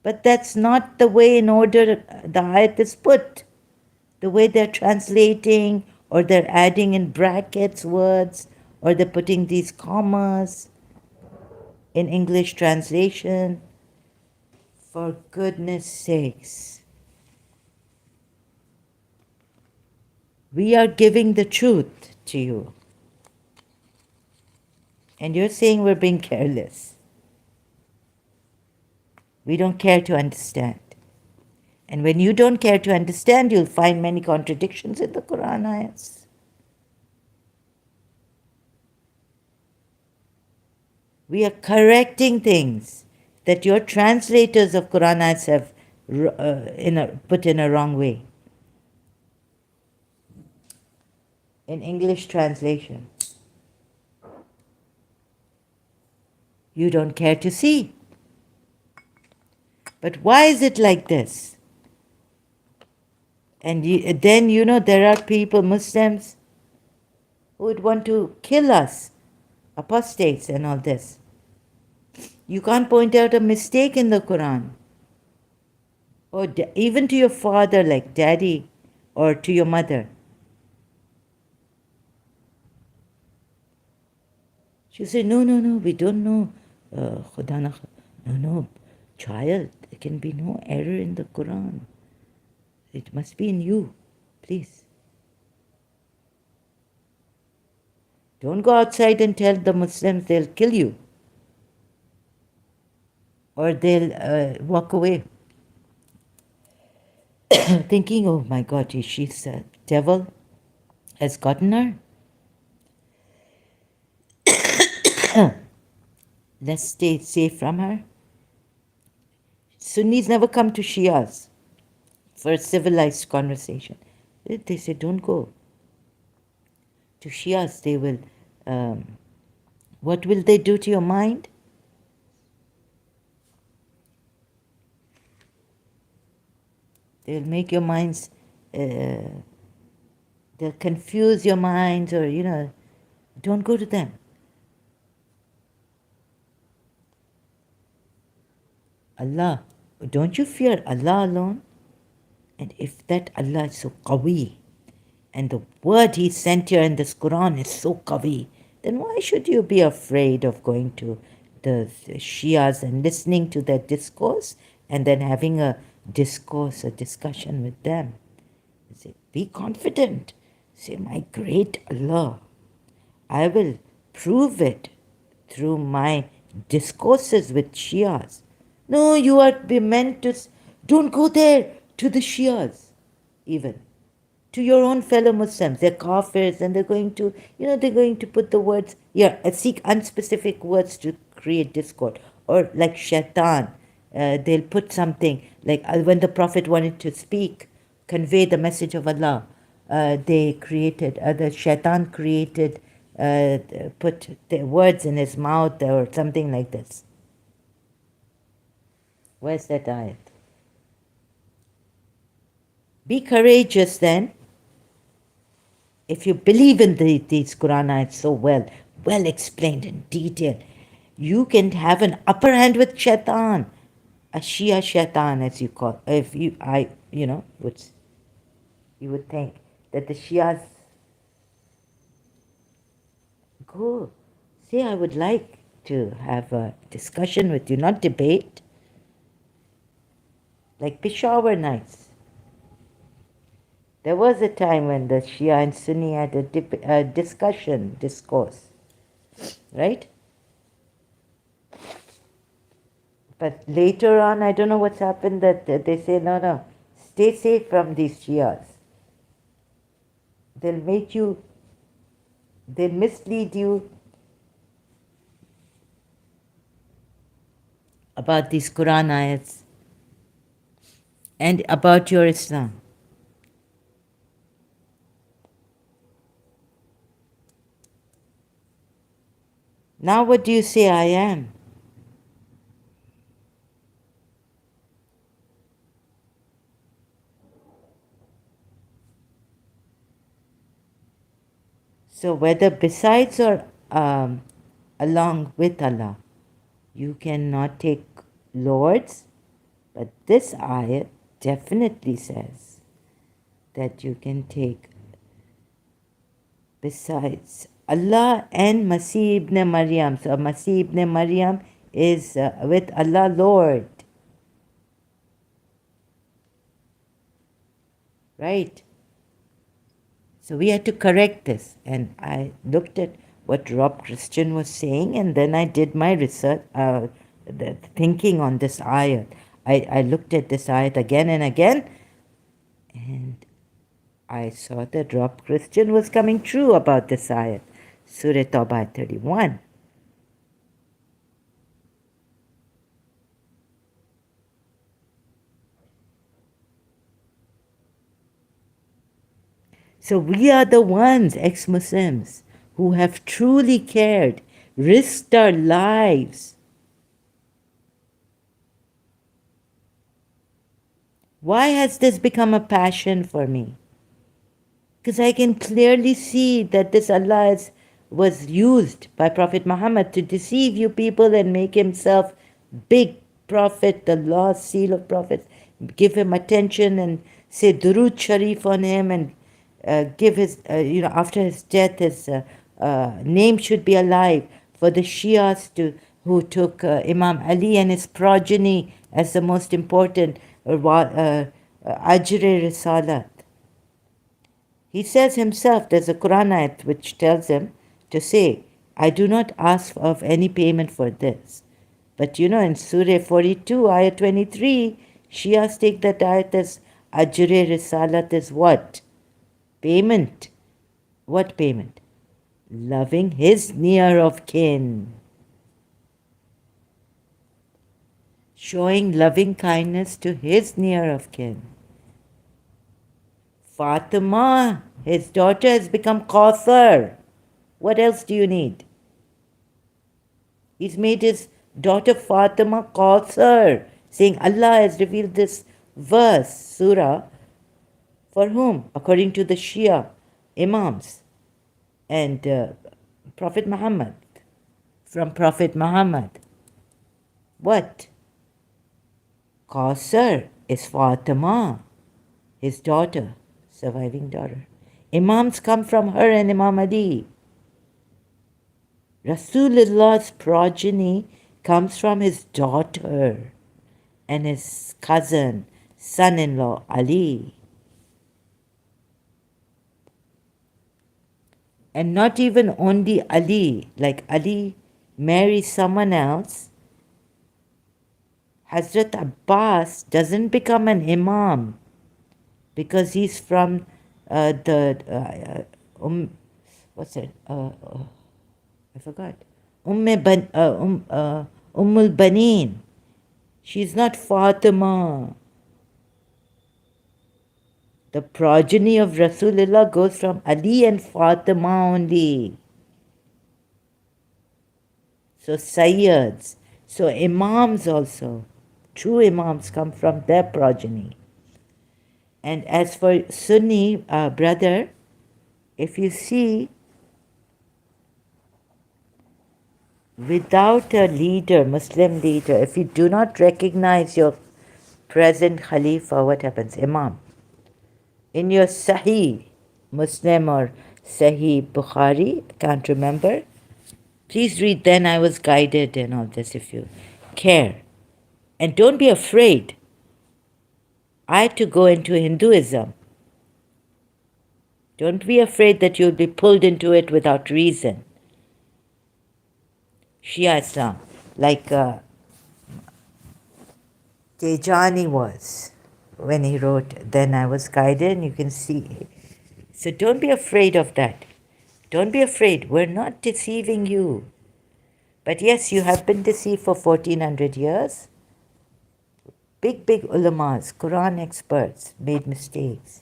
A: But that's not the way in order the ayat is put. The way they're translating, or they're adding in brackets words, or they're putting these commas in English translation. For goodness sakes. We are giving the truth to you. And you're saying we're being careless. We don't care to understand. And when you don't care to understand, you'll find many contradictions in the Quran ayats. We are correcting things that your translators of Quran ayats have put in a wrong way. In English translation, you don't care to see. But why is it like this? And then, there are people, Muslims, who would want to kill us, apostates and all this. You can't point out a mistake in the Quran. Or even to your father, like daddy, or to your mother. She say, no, no, no, we don't know. Khuda na no, no, child, there can be no error in the Quran. It must be in you, please. Don't go outside and tell the Muslims, they'll kill you. Or they'll walk away. Thinking, oh my God, she's a devil has gotten her. Let's stay safe from her. Sunnis never come to Shias for a civilized conversation. They say, don't go. To Shias, they will, what will they do to your mind? They'll make your minds, they'll confuse your minds, or, don't go to them. Allah, don't you fear Allah alone? And if that Allah is so qawi, and the word He sent here in this Quran is so qawi, then why should you be afraid of going to the Shias and listening to their discourse and then having a discussion with them? Say, be confident. Say, my great Allah, I will prove it through my discourses with Shias. No, you are meant to, don't go there to the Shias, even. To your own fellow Muslims. They're kafirs and they're going to, they're going to put the words, seek unspecific words to create discord. Or like shaitan, they'll put something, like when the Prophet wanted to speak, convey the message of Allah, the shaitan created, put the words in his mouth or something like this. Where's that ayat? Be courageous then. If you believe in these Quran ayats so well explained in detail, you can have an upper hand with shaitan, a Shia shaitan, as you call. You would think that the Shias go say, I would like to have a discussion with you, not debate, like Peshawar nights. There was a time when the Shia and Sunni had a discourse, right? But later on, I don't know what's happened, that they say, no, stay safe from these Shias. They'll mislead you about these Quran ayats and about your Islam. Now what do you say I am? So whether besides or along with Allah, you cannot take lords, but this ayat definitely says that you can take besides Allah and Masih ibn Maryam. So Masih ibn Maryam is with Allah Lord. Right? So we had to correct this. And I looked at what Rob Christian was saying, and then I did my research, the thinking on this ayat. I looked at this ayat again and again, and I saw that Rob Christian was coming true about this ayat. Surah Tawbah 31. So we are the ones, ex-Muslims, who have truly cared, risked our lives. Why has this become a passion for me? Because I can clearly see that this Allah was used by Prophet Muhammad to deceive you people and make himself big prophet, the last seal of prophets, give him attention and say Durood Sharif on him and give his, after his death, his name should be alive for the Shias who took Imam Ali and his progeny as the most important Ajr Risalat. He says himself, there's a Quran ayat which tells him to say, I do not ask of any payment for this. But in Surah 42, ayat 23, Shias take that ayat as Ajre Risalat is what? Payment. What payment? Loving his near of kin. Showing loving kindness to his near of kin. Fatima, his daughter, has become Kauthar. What else do you need? He's made his daughter Fatima Kauthar, saying Allah has revealed this verse, surah, for whom? According to the Shia Imams and Prophet Muhammad. From Prophet Muhammad. What? Kauthar is Fatima, his daughter, surviving daughter. Imams come from her and Imam Ali. Rasulullah's progeny comes from his daughter and his cousin, son-in-law, Ali. And not even only Ali, like Ali marries someone else, Hazrat Abbas doesn't become an imam because he's from what's it? I forgot. Ummul Baneen. She's not Fatima. The progeny of Rasulullah goes from Ali and Fatima only. So Sayyids, so Imams also, true Imams come from their progeny. And as for Sunni brother, if you see, without a leader, Muslim leader, if you do not recognize your present Khalifa, what happens? Imam. In your Sahih Muslim or Sahih Bukhari, can't remember, please read Then I Was Guided and all this if you care. And don't be afraid. I had to go into Hinduism. Don't be afraid that you'll be pulled into it without reason. Shia Islam, like Tejani was when he wrote Then I Was Guided, and you can see. So don't be afraid of that. Don't be afraid. We're not deceiving you. But yes, you have been deceived for 1400 years. Big ulamas, Quran experts made mistakes,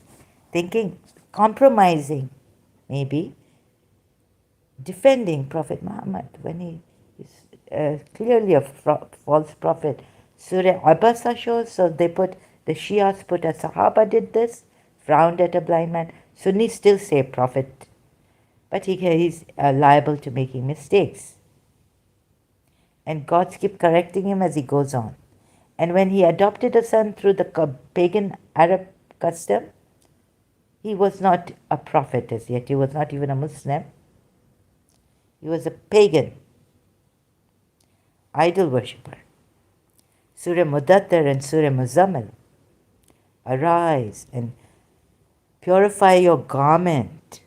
A: thinking, compromising, maybe, defending Prophet Muhammad when he is clearly a false prophet. Surah Abasa shows, so the Shias put a Sahaba did this, frowned at a blind man. Sunnis still say prophet, but he's liable to making mistakes. And gods keep correcting him as he goes on. And when he adopted a son through the pagan Arab custom, he was not a prophet as yet. He was not even a Muslim. He was a pagan, idol worshipper. Surah Mudaththir and Surah Muzammil. Arise and purify your garment.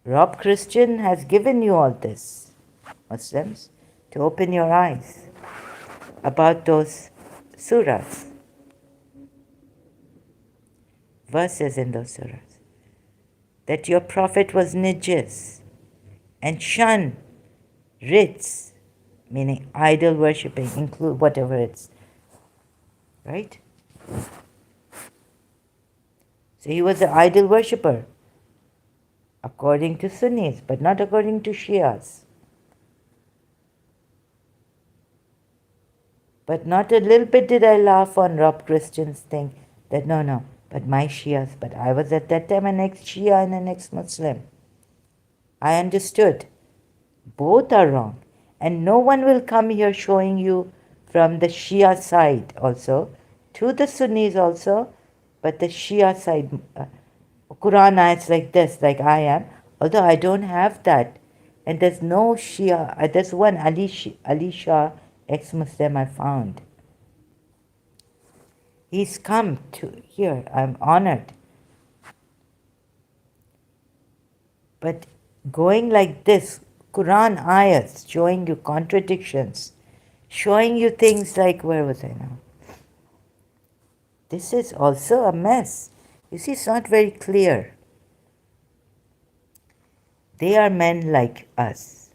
A: Rob Christian has given you all this, Muslims, to open your eyes about those surahs, verses in those surahs, that your prophet was najis and shun rits, meaning idol worshipping, include whatever it's, right? So he was an idol worshipper. according to Sunnis, but not according to Shias. But not a little bit did I laugh on Rob Christian's thing that no, but my Shias, but I was at that time an ex-Shia and an ex-Muslim. I understood. Both are wrong. And no one will come here showing you from the Shia side also, to the Sunnis also, but the Shia side, Quran ayats like this, like I am, although I don't have that. And there's no Shia, there's one Ali Shah, ex-Muslim I found. He's come to here, I'm honored. But going like this, Quran ayats showing you contradictions, showing you things like, where was I now? This is also a mess. You see, it's not very clear. They are men like us.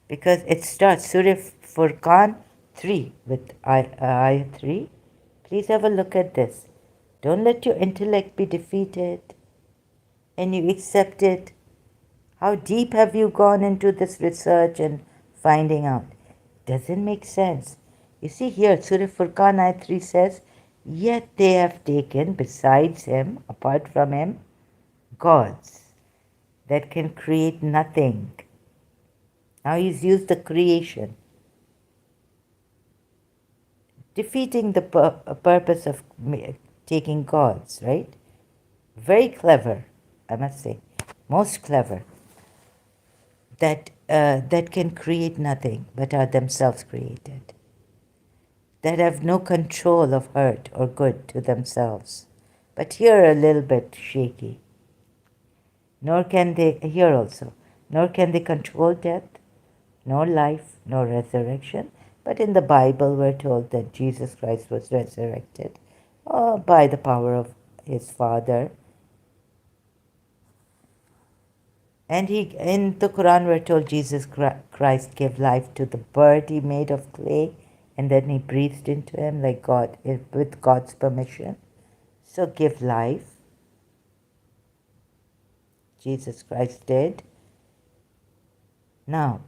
A: Because it starts, Surah Furqan 3, with ayah 3. Please have a look at this. Don't let your intellect be defeated, and you accept it. How deep have you gone into this research and finding out? Doesn't make sense. You see here, Surah Furqan ayah 3 says, yet they have taken, besides him, apart from him, gods that can create nothing. Now he's used the creation, defeating the purpose of taking gods, right? Very clever, I must say, most clever. That can create nothing but are themselves created, that have no control of hurt or good to themselves, but here a little bit shaky. Nor can they, here also, nor can they control death, nor life, nor resurrection. But in the Bible we're told that Jesus Christ was resurrected by the power of his Father. And in the Quran we're told Jesus Christ gave life to the bird he made of clay, and then he breathed into him like God, with God's permission. So give life. Jesus Christ did. Now,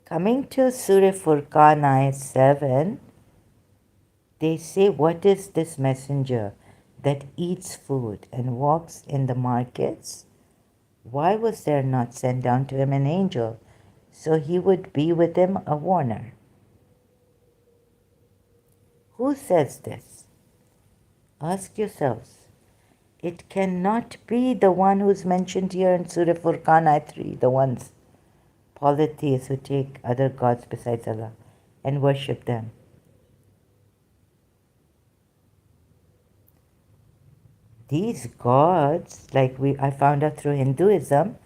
A: coming to Surah Furqan ayah 7, they say, what is this messenger that eats food and walks in the markets? Why was there not sent down to him an angel, so he would be with him a warner? Who says this? Ask yourselves. It cannot be the one who's mentioned here in Surah Furqan ayah 3, the ones, polytheists who take other gods besides Allah and worship them. These gods, like I found out through Hinduism,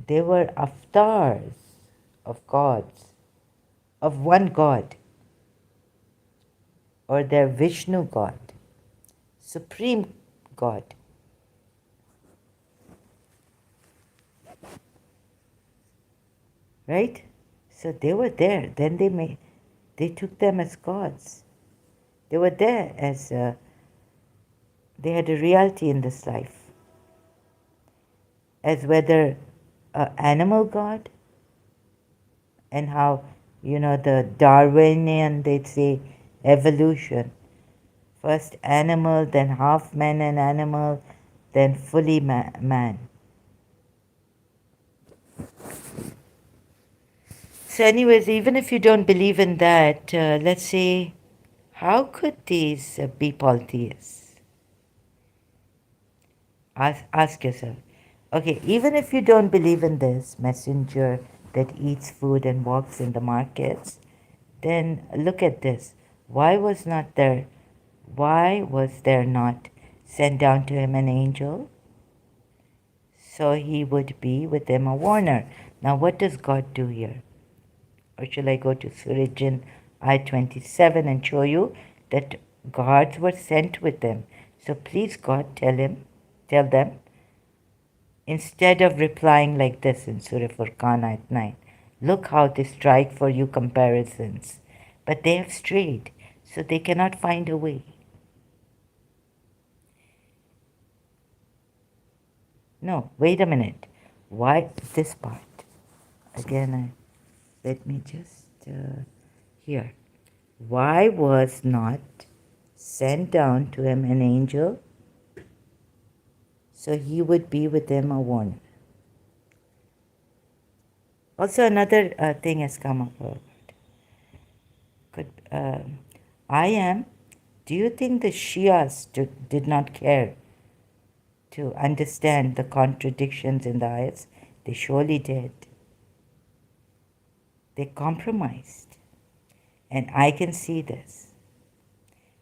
A: they were avatars of gods, of one god, or their Vishnu god, supreme god. Right? So they were there. Then they took them as gods. They were there as they had a reality in this life, as whether an animal god, and how, the Darwinian, they'd say evolution. First animal, then half man and animal, then fully man. So anyways, even if you don't believe in that, let's say, how could these be polytheists? Ask yourself. Okay, even if you don't believe in this messenger that eats food and walks in the markets, then look at this. Why was there not sent down to him an angel, so he would be with him a warner? Now what does God do here? Or shall I go to Surah Jinn ayah 27 and show you that gods were sent with them? So please God, tell them, instead of replying like this in Surah Furqan ayah 9, look how they strike for you comparisons, but they have strayed, so they cannot find a way. No, wait a minute. Why this part? Again, let me just here. Why was not sent down to him an angel so he would be with him a warner? Also, another thing has come up. Could, I am. Do you think the Shias did not care to understand the contradictions in the ayats? They surely did. They compromised. And I can see this.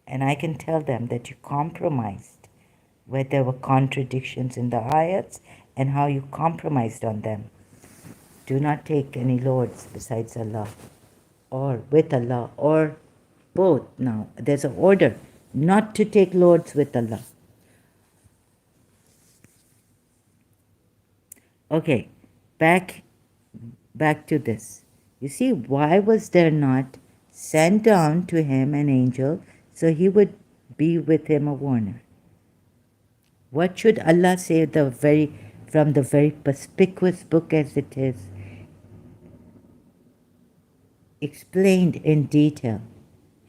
A: And I can tell them that you compromised where there were contradictions in the ayats and how you compromised on them. Do not take any lords besides Allah or with Allah or both. Now, there's an order not to take lords with Allah. Okay, back to this. You see, why was there not sent down to him an angel so he would be with him a warner? What should Allah say from the very perspicuous book as it is explained in detail?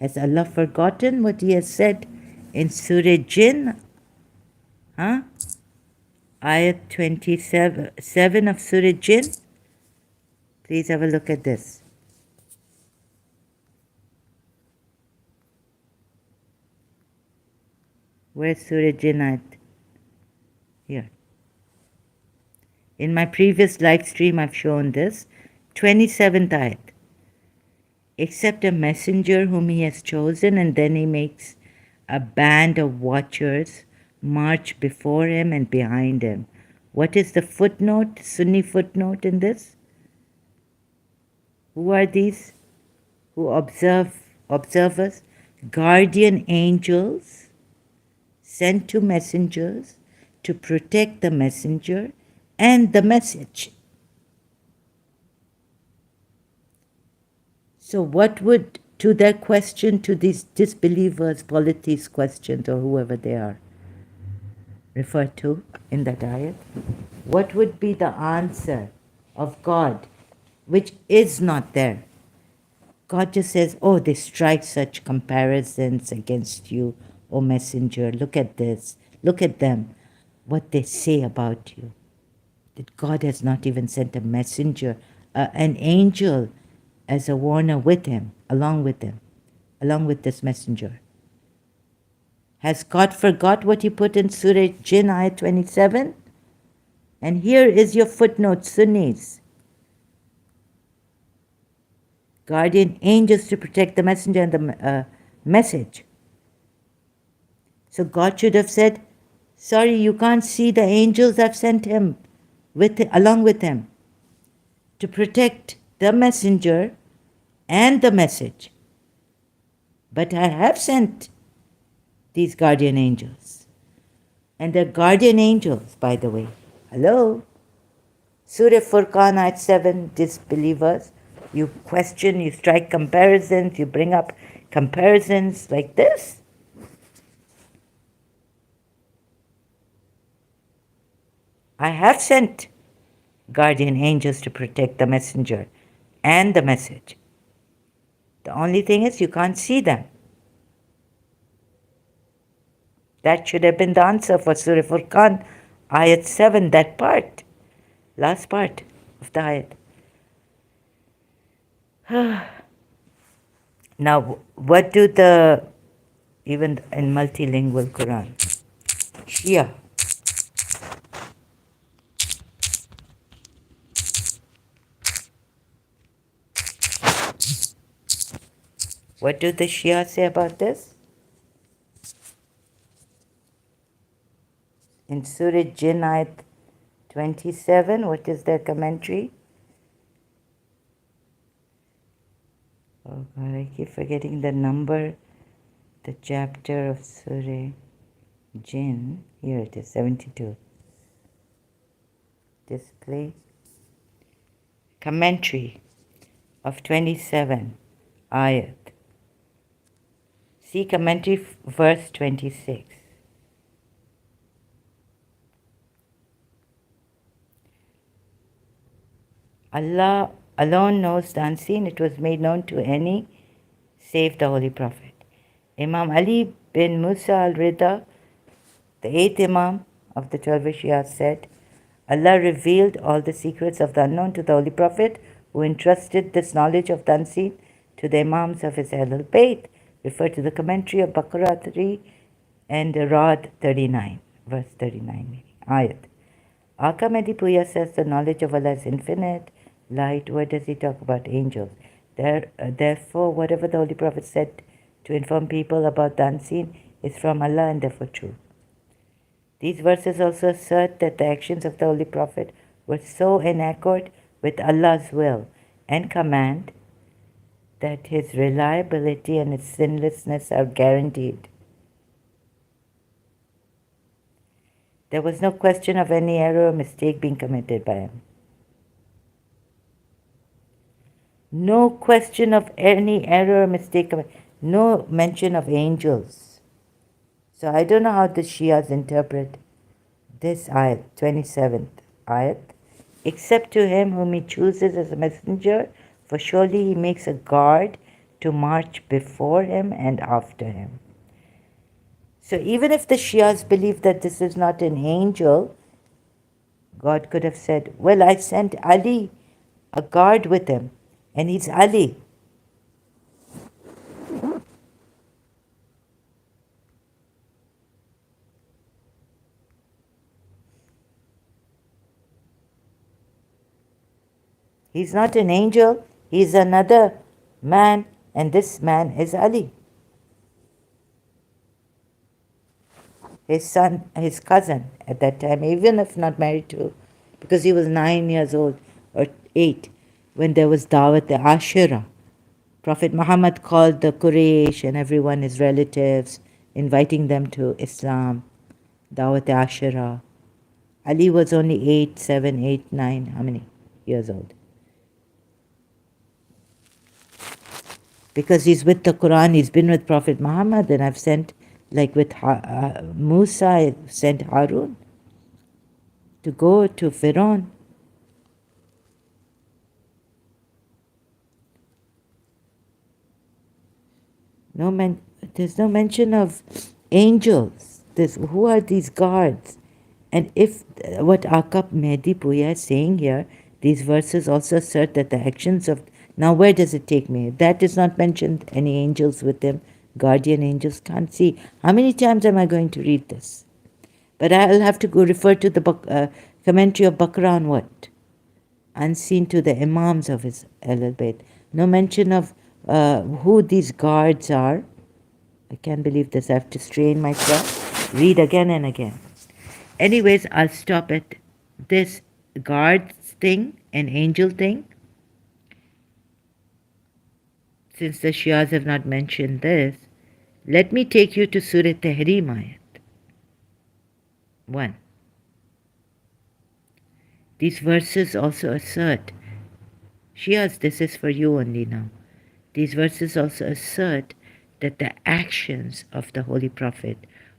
A: Has Allah forgotten what He has said in Surah Jinn? Ayat 27 of Surah Jinn? Please have a look at this. Where's Surah Jinn ayat? Here. In my previous live stream, I've shown this. 27th ayat. Except a messenger whom he has chosen, and then he makes a band of watchers march before him and behind him. What is the footnote, Sunni footnote in this? Who are these? Who observers? Guardian angels sent to messengers to protect the messenger and the message. So what would, to their question, to these disbelievers, polytheists questions, or whoever they are, refer to in that ayat, what would be the answer of God, which is not there? God just says, oh, they strike such comparisons against you, O messenger. Look at this. Look at them. What they say about you. That God has not even sent a messenger, an angel as a warner with him, along with this messenger. Has God forgot what he put in Surah Jinn, ayat 27? And here is your footnote, Sunnis. Guardian angels to protect the messenger and the message. So God should have said, sorry, you can't see the angels I've sent him along with him to protect the messenger and the message. But I have sent these guardian angels. And they're guardian angels, by the way. Hello? Surah Furqan, ayat 7, disbelievers. You question, you strike comparisons, you bring up comparisons like this. I have sent guardian angels to protect the messenger and the message. The only thing is you can't see them. That should have been the answer for Surah Furqan, ayat 7, that part. Last part of the ayat. Now, what do even in multilingual Quran, Shia, what do the Shia say about this? In Surah Jinn, ayat 27, what is their commentary? Oh God, I keep forgetting the number, the chapter of Surah Jinn. Here it is, 72. Display. Commentary of 27 ayat. See commentary verse 26. Allah alone knows the unseen. It was made known to any save the Holy Prophet. Imam Ali bin Musa al-Rida, the 8th Imam of the 12 Shia, said, Allah revealed all the secrets of the unknown to the Holy Prophet, who entrusted this knowledge of the unseen to the Imams of his Ahlul Bayt. Refer to the commentary of Baqarah 3 and Rad 39, verse 39 meaning. Ayat. Aka Mehdi Puya says the knowledge of Allah is infinite, light. Where does he talk about angels? Therefore, whatever the Holy Prophet said to inform people about the unseen is from Allah and therefore true. These verses also assert that the actions of the Holy Prophet were so in accord with Allah's will and command that his reliability and his sinlessness are guaranteed. There was no question of any error or mistake being committed by him. No question of any error or mistake. No mention of angels. So I don't know how the Shias interpret this ayat, 27th ayat. Except to him whom he chooses as a messenger, for surely he makes a guard to march before him and after him. So even if the Shias believe that this is not an angel, God could have said, well, I sent Ali, a guard with him, and he's Ali. He's not an angel, he's another man, and this man is Ali. His son, his cousin at that time, even if not married to, because he was 9 years old or 8 when there was Dawat Ashura. Prophet Muhammad called the Quraysh and everyone, his relatives, inviting them to Islam. Dawat Ashura. Ali was only 8, 7, 8, 9, how many years old? Because he's with the Quran, he's been with Prophet Muhammad, and I've sent, like with Musa, I sent Harun to go to Pharaoh. There's no mention of angels. Who are these guards? And if what Aqab Mehdi Puya is saying here, these verses also assert that the actions of... Now where does it take me? That is not mentioned, any angels with them, guardian angels, can't see. How many times am I going to read this? But I'll have to go refer to the commentary of Baqarah on what? Unseen to the Imams of his Ahlul Bayt. No mention of who these guards are. I can't believe this. I have to strain myself. Read again and again. Anyways, I'll stop at this guards thing and angel thing. Since the Shias have not mentioned this, let me take you to Surah Tahrim ayat 1. These verses also assert, Shias, this is for you only now. These verses also assert that the actions of the Holy Prophet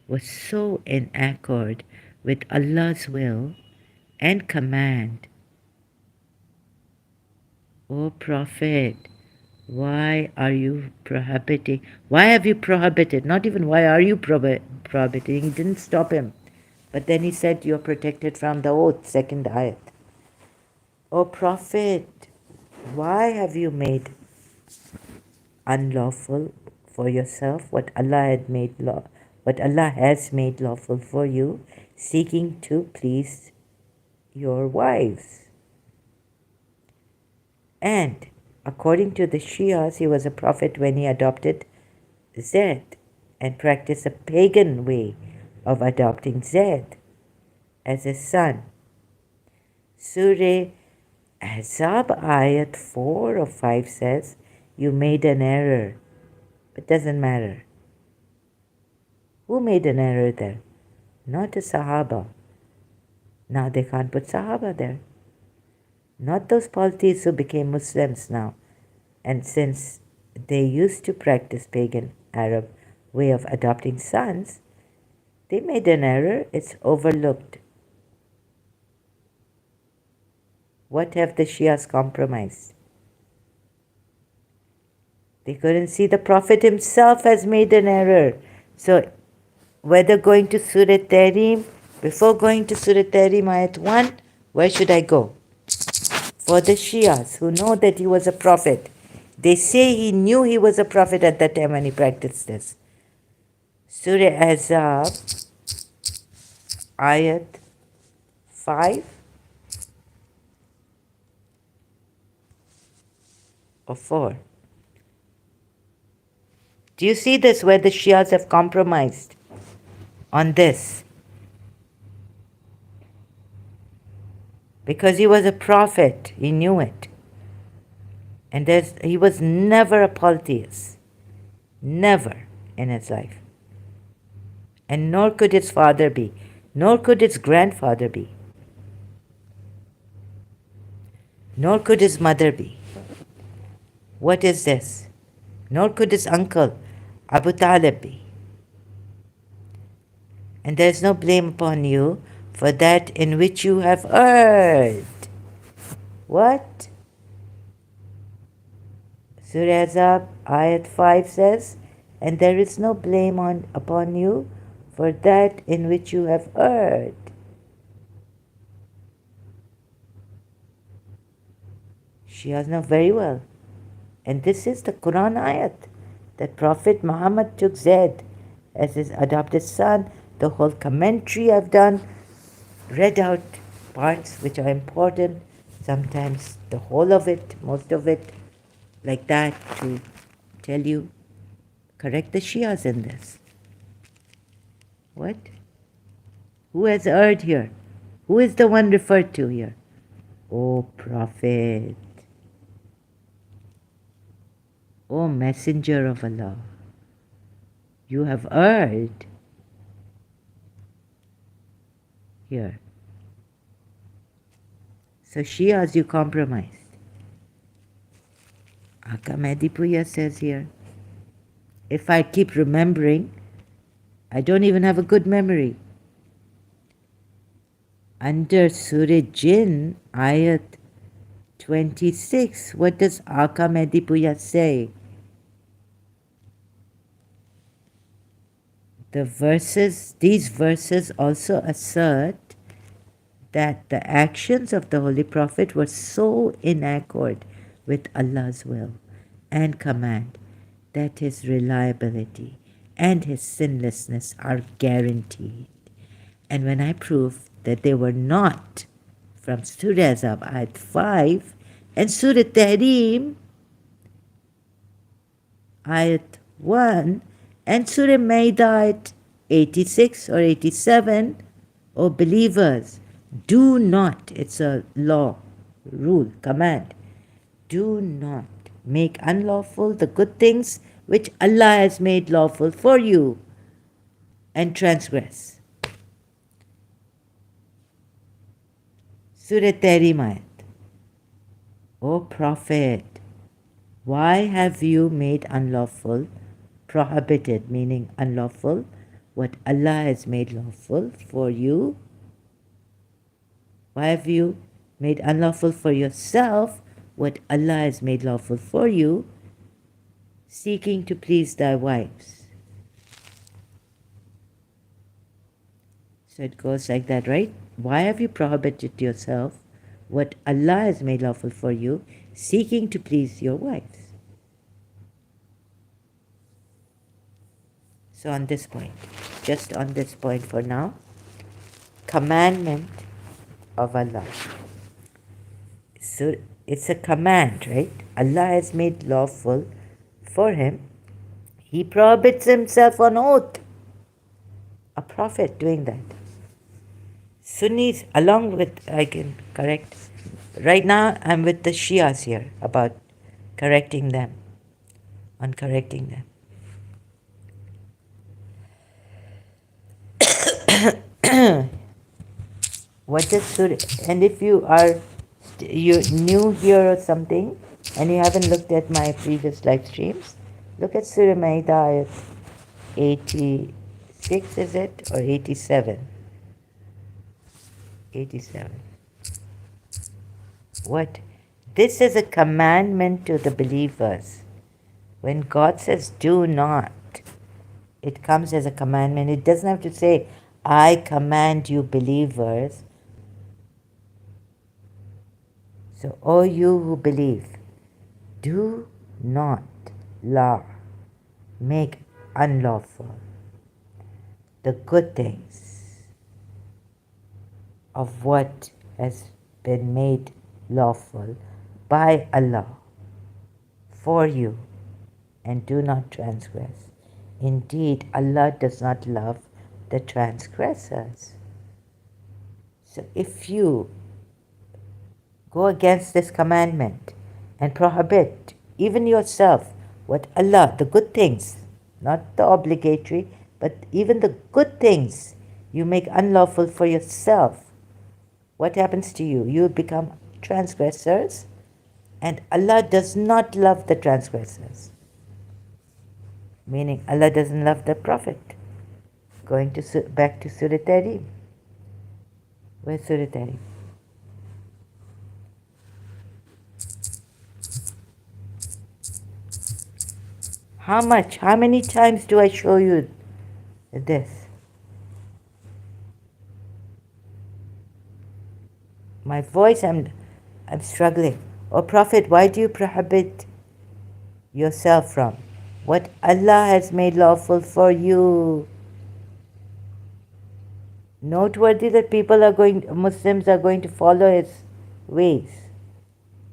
A: were so in accord with Allah's will and command. O Prophet, why are you prohibiting? Why have you prohibited? Not even why are you prohibiting? He didn't stop him. But then he said, you're protected from the oath, second ayat. O Prophet, why have you made unlawful for yourself what Allah has made lawful for you, seeking to please your wives? And according to the Shias, he was a prophet when he adopted Zed and practiced a pagan way of adopting Zed as his son. Surah Ahzab ayat 4 or 5 says, you made an error. It doesn't matter. Who made an error there? Not a Sahaba. Now they can't put Sahaba there. Not those polytheists who became Muslims now. And since they used to practice pagan Arab way of adopting sons, they made an error. It's overlooked. What have the Shias compromised? They couldn't see the Prophet himself has made an error. So whether going to Surah Tahrim, before going to Surah Tahrim Ayat 1, where should I go? For the Shias who know that he was a prophet, they say he knew he was a prophet at that time when he practiced this. Surah Ahzab, Ayat 5 or 4. Do you see this where the Shias have compromised on this? Because he was a prophet, he knew it. And he was never a polytheist. Never in his life. And nor could his father be. Nor could his grandfather be. Nor could his mother be. What is this? Nor could his uncle, Abu Talib, be. And there is no blame upon you for that in which you have erred. What? Surah Ahzab, Ayat 5 says, and there is no blame upon you for that in which you have erred. Shias know very well. And this is the Quran ayat that Prophet Muhammad took Zaid as his adopted son. The whole commentary I've done, read out parts which are important, sometimes the whole of it, most of it, like that, to tell you, correct the Shias in this. What? Who has erred here? Who is the one referred to here? O Prophet. O Messenger of Allah. You have erred here. So Shias, you compromised. Aka Medipuya says here, if I keep remembering, I don't even have a good memory. Under Surah Jinn, Ayat 26, what does Aka Medipuya say? These verses also assert that the actions of the Holy Prophet were so in accord with Allah's will and command that his reliability and his sinlessness are guaranteed. And when I prove that they were not, from Surah Ahzab Ayat 5 and Surah Tahrim Ayat 1 and Surah Maida Ayat 86 or 87, O believers, do not, it's a law, rule, command, do not make unlawful the good things which Allah has made lawful for you and transgress. Surah Tahrim Ayat. O Prophet, why have you made unlawful, prohibited, meaning unlawful, what Allah has made lawful for you? Why have you made unlawful for yourself what Allah has made lawful for you, seeking to please thy wives? So it goes like that, right? Why have you prohibited yourself what Allah has made lawful for you, seeking to please your wives? So on this point, just on this point for now, commandment of Allah. So it's a command, right? Allah has made lawful for him. He prohibits himself on oath. A prophet doing that. Sunnis, along with, I can correct. Right now, I'm with the Shias here about correcting them, on correcting them. What is Surah? And if you're new here or something, and you haven't looked at my previous live streams, look at Surah Maida 86, is it? Or 87? 87. What? This is a commandment to the believers. When God says do not, it comes as a commandment. It doesn't have to say, I command you believers. So, O you who believe, do not make unlawful the good things of what has been made lawful by Allah for you, and do not transgress. Indeed, Allah does not love the transgressors. So if you go against this commandment and prohibit even yourself what Allah, the good things, not the obligatory, but even the good things you make unlawful for yourself, what happens to you? You become transgressors, and Allah does not love the transgressors. Meaning Allah doesn't love the Prophet. Going to back to Surah Tahrim. Where's Surah Tahrim? How many times do I show you this? My voice, I'm struggling. Oh Prophet, why do you prohibit yourself from what Allah has made lawful for you? Noteworthy that Muslims are going to follow his ways.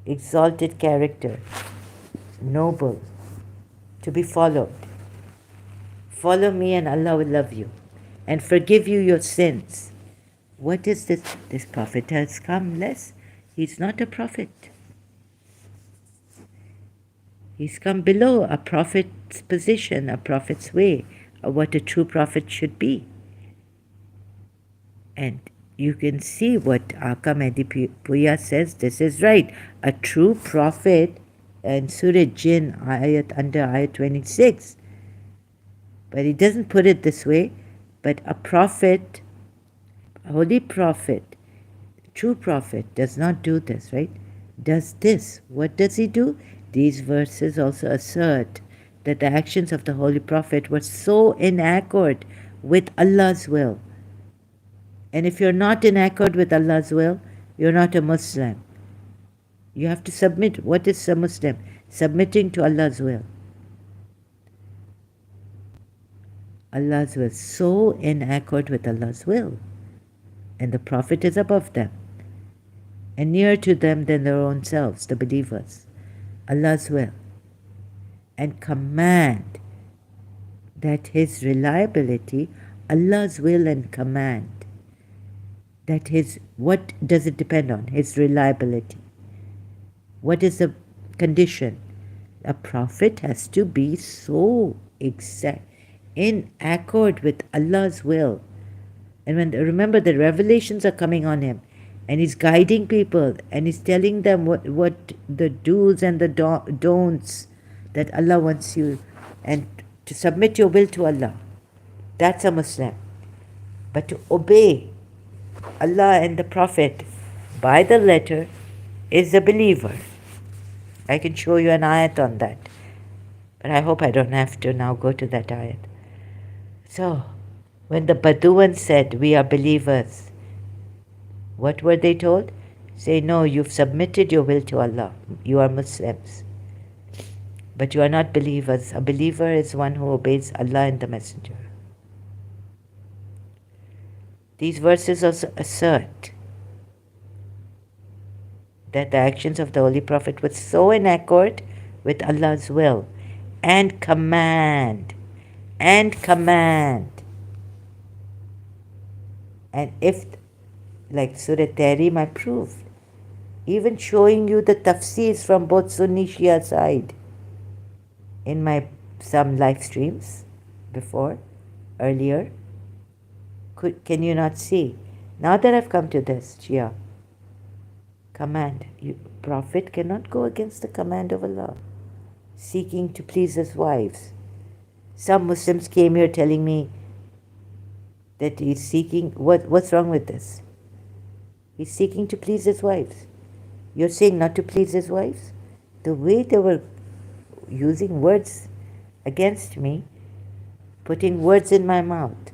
A: Exalted character, noble, to be followed. Follow me and Allah will love you and forgive you your sins. What is this? This prophet has come less. He's not a prophet. He's come below a prophet's position, a prophet's way, what a true prophet should be. And you can see what Aka Mehdi Puya says, this is right. A true prophet in Surah Jinn, under ayat 26. But he doesn't put it this way, but a prophet, a holy prophet, true prophet does not do this, right? Does this. What does he do? These verses also assert that the actions of the holy prophet were so in accord with Allah's will. And if you're not in accord with Allah's will, you're not a Muslim. You have to submit. What is a Muslim? Submitting to Allah's will. Allah's will, so in accord with Allah's will. And the Prophet is above them, and nearer to them than their own selves, the believers. Allah's will. And command that his reliability, Allah's will and command, that what does it depend on? His reliability. What is the condition? A prophet has to be so exact, in accord with Allah's will. And remember, the revelations are coming on him, and he's guiding people, and he's telling them what the do's and the don'ts that Allah wants you, and to submit your will to Allah. That's a Muslim. But to obey Allah and the Prophet by the letter is a believer. I can show you an ayat on that, but I hope I don't have to now go to that ayat. So, when the Baduans said, we are believers, what were they told? Say, no, you've submitted your will to Allah. You are Muslims. But you are not believers. A believer is one who obeys Allah and the Messenger. These verses also assert that the actions of the Holy Prophet were so in accord with Allah's will and command. And if, like Surah Tahrim, I proved, even showing you the tafsirs from both Sunni Shia side in my some live streams earlier, can you not see? Now that I've come to this, Shia, command, Prophet cannot go against the command of Allah, seeking to please his wives. Some Muslims came here telling me that he's seeking, what's wrong with this? He's seeking to please his wives. You're saying not to please his wives? The way they were using words against me, putting words in my mouth.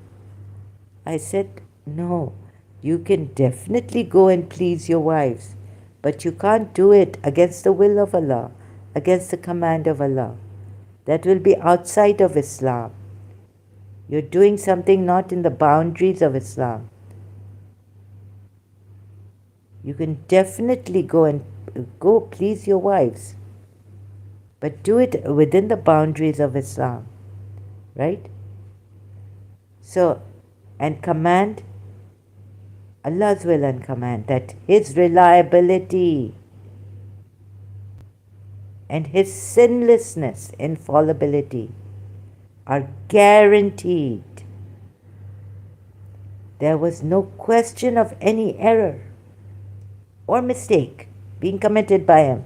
A: I said, no, you can definitely go and please your wives, but you can't do it against the will of Allah, against the command of Allah. That will be outside of Islam. You're doing something not in the boundaries of Islam. You can definitely go please your wives, but do it within the boundaries of Islam, right? So, and command Allah's will and command, that His reliability and His sinlessness, infallibility are guaranteed. There was no question of any error or mistake being committed by him.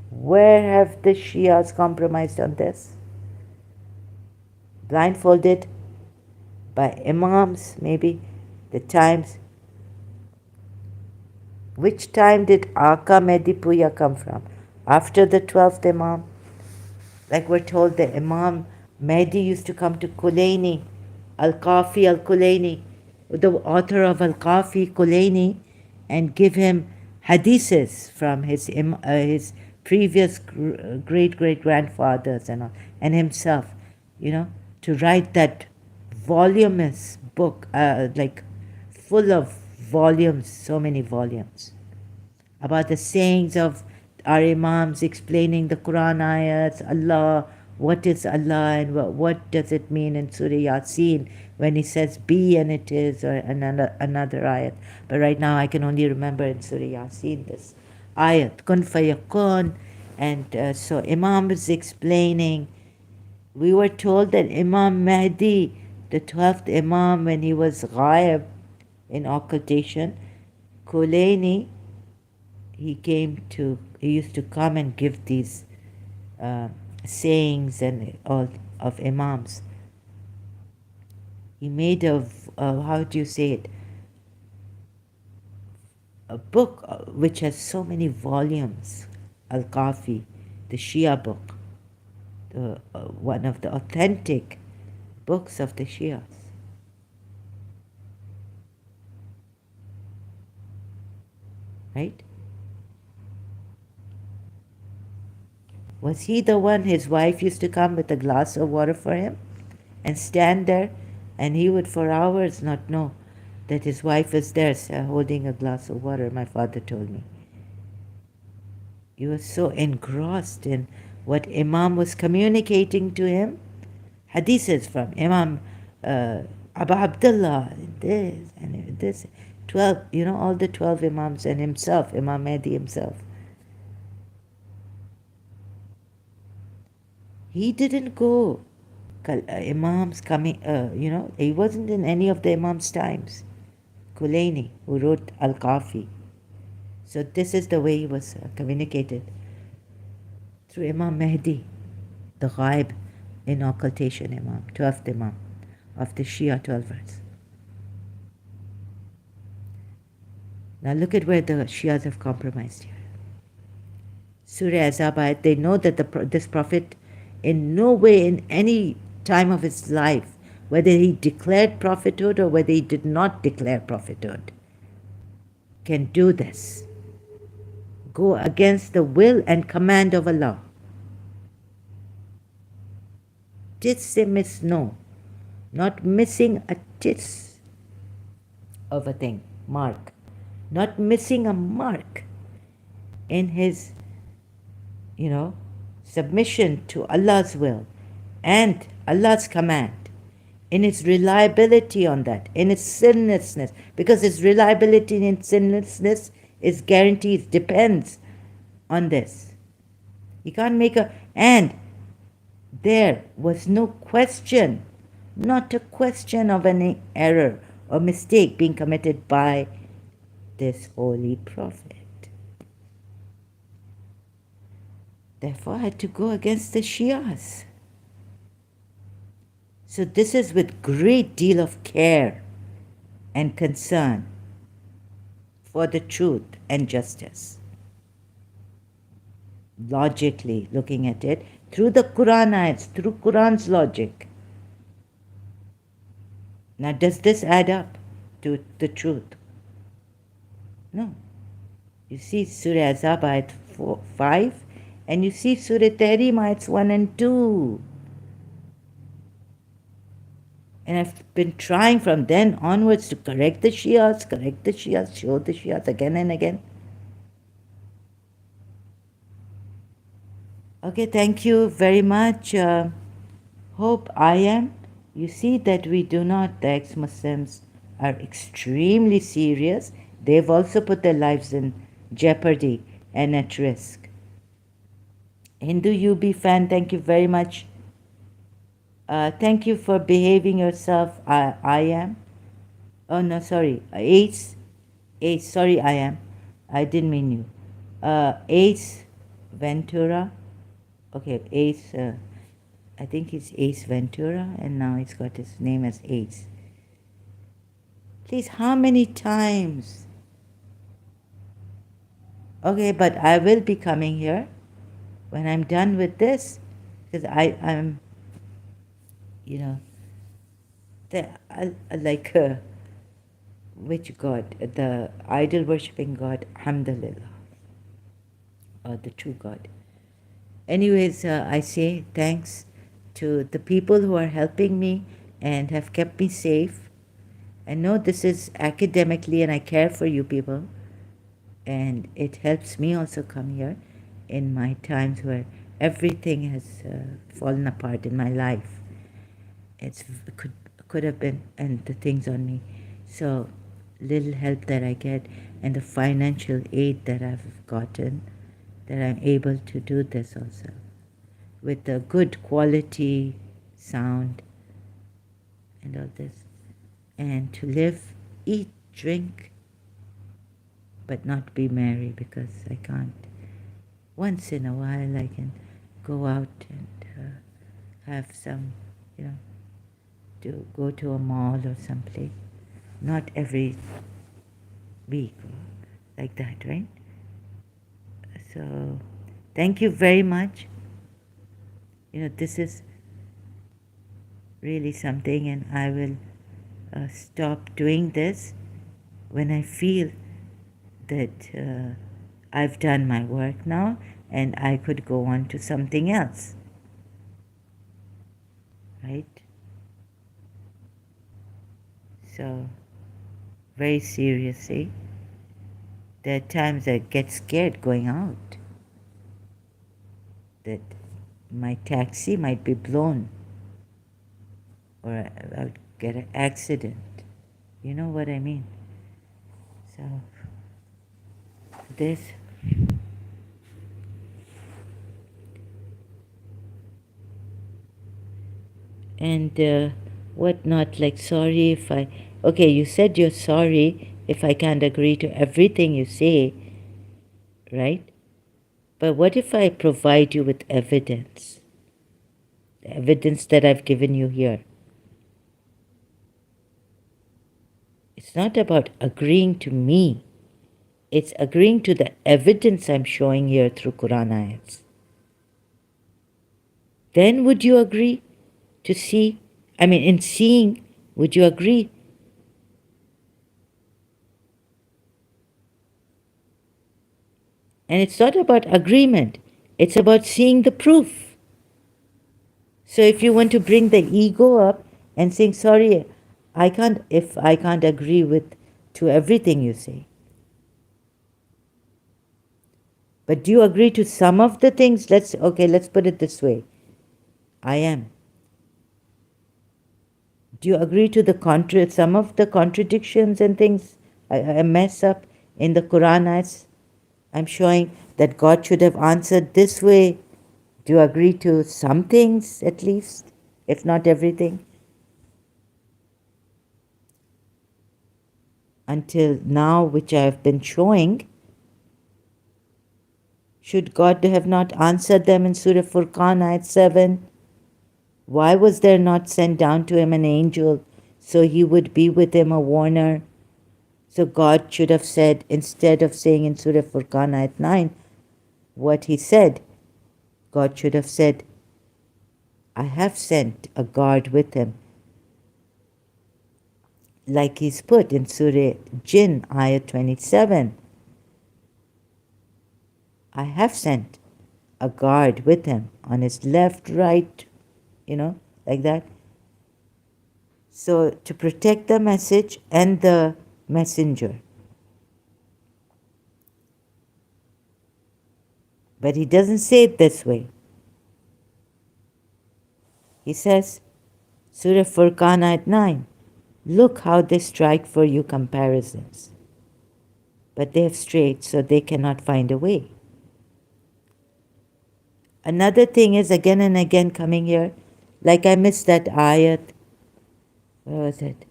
A: Where have the Shias compromised on this? Blindfolded by imams, maybe, the times. Which time did Aka Mehdi Puya come from? After the 12th Imam? Like we're told, the Imam Mehdi used to come to Kulaini, Al-Qafi al-Kulaini, the author of Al-Qafi Kulaini, and give him hadiths from his previous great-great-grandfathers and all, and himself, to write that voluminous book, like full of volumes, so many volumes, about the sayings of our imams explaining the Quran ayats, Allah, what is Allah and what does it mean in Surah Yasin when he says be and it is, or another ayat. But right now I can only remember in Surah Yasin this ayat, kun fayakun. And so Imam is explaining, we were told that Imam Mahdi, the 12th Imam, when he was ghaib in occultation, Kulaini, he used to come and give these sayings and all of imams. He made how do you say it, a book which has so many volumes, Al-Kafi, the Shia book, one of the authentic books of the Shias. Right? Was he the one, his wife used to come with a glass of water for him and stand there, and he would for hours not know that his wife is there holding a glass of water, my father told me. He was so engrossed in what Imam was communicating to him. Hadiths from Imam Abu Abdullah, this and this, 12, all the 12 Imams and himself, Imam Mahdi himself. He didn't go. Imams coming, he wasn't in any of the Imams' times. Kulaini, who wrote Al-Kafi. So this is the way he was communicated. Through Imam Mahdi, the ghaib in occultation Imam, 12th Imam of the Shia 12ers. Now look at where the Shias have compromised here. Surah Azab, they know that this prophet in no way in any time of his life, whether he declared prophethood or whether he did not declare prophethood, can do this. Go against the will and command of Allah. Tis se miss no, not missing a tis of a thing, mark, not missing a mark in his, submission to Allah's will and Allah's command, in its reliability on that, in its sinlessness, because its reliability and sinlessness is guaranteed, depends on this. You can't make and there was no question, not a question of any error or mistake being committed by this holy prophet. Therefore, I had to go against the Shias. So this is with great deal of care and concern for the truth and justice. logically looking at it, through the Quran ayats, through Quran's logic. Now, does this add up to the truth? No. You see Surah Azab ayat 5, and you see Surah Tahrim ayats 1 and 2. And I've been trying from then onwards to correct the Shias, show the Shias again and again. Okay, thank you very much. Hope I am. You see that we do not, the ex-Muslims are extremely serious. They've also put their lives in jeopardy and at risk. Hindu UB fan, thank you very much. Thank you for behaving yourself. I am. Oh no, sorry. Ace, sorry, I am. I didn't mean you. Ace Ventura. Okay, Ace. I think he's Ace Ventura, and now he's got his name as Ace. Please, how many times? Okay, but I will be coming here when I'm done with this, because I'm, you know, like which God? The idol worshipping God, Alhamdulillah, or the true God. Anyways, I say thanks to the people who are helping me and have kept me safe. I know this is academically, and I care for you people, and it helps me also come here in my times where everything has fallen apart in my life. It could have been, and the things on me. So little help that I get and the financial aid that I've gotten, that I'm able to do this also with a good quality sound and all this, and to live, eat, drink, but not be merry, because I can't. Once in a while I can go out and have some, to go to a mall or someplace. Not every week like that, right? So thank you very much. This is really something, and I will stop doing this when I feel that I've done my work now and I could go on to something else, right? So very seriously, there are times I get scared going out, that my taxi might be blown or I would get an accident. You know what I mean? So this, and what not, like, sorry if I, okay, you said you're sorry if I can't agree to everything you say, right? But what if I provide you with evidence? The evidence that I've given you here. It's not about agreeing to me. It's agreeing to the evidence I'm showing here through Quran ayats. Then would you agree to see? I mean, in seeing, would you agree? And it's not about agreement. It's about seeing the proof. So if you want to bring the ego up and saying, sorry, I can't agree to everything you say. But do you agree to some of the things? Let's put it this way. I am. Do you agree to some of the contradictions and things I mess up in the Quran ayats? I'm showing that God should have answered this way. Do you agree to some things at least, if not everything? Until now, which I have been showing, should God have not answered them in Surah Furqan, ayat 7? Why was there not sent down to him an angel so he would be with him a warner? So God should have said, instead of saying in Surah Furqan, ayat 9, what he said, God should have said, I have sent a guard with him, like he's put in Surah Jinn, ayat 27. I have sent a guard with him on his left, right, like that. So to protect the message and the messenger. But he doesn't say it this way. He says, Surah Furqan ayat 9, look how they strike for you comparisons. But they have strayed, so they cannot find a way. Another thing is again and again coming here, like I missed that ayat. Where was it?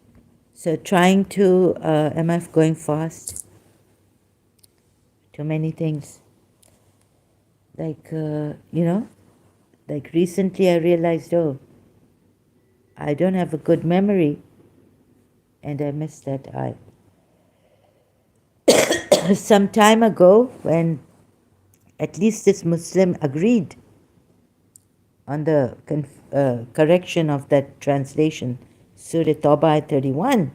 A: So trying to, am I going fast? Too many things. Like, like recently I realized, oh, I don't have a good memory, and I missed that ayat. Some time ago, when at least this Muslim agreed on the correction of that translation, Surah Tawbah 31,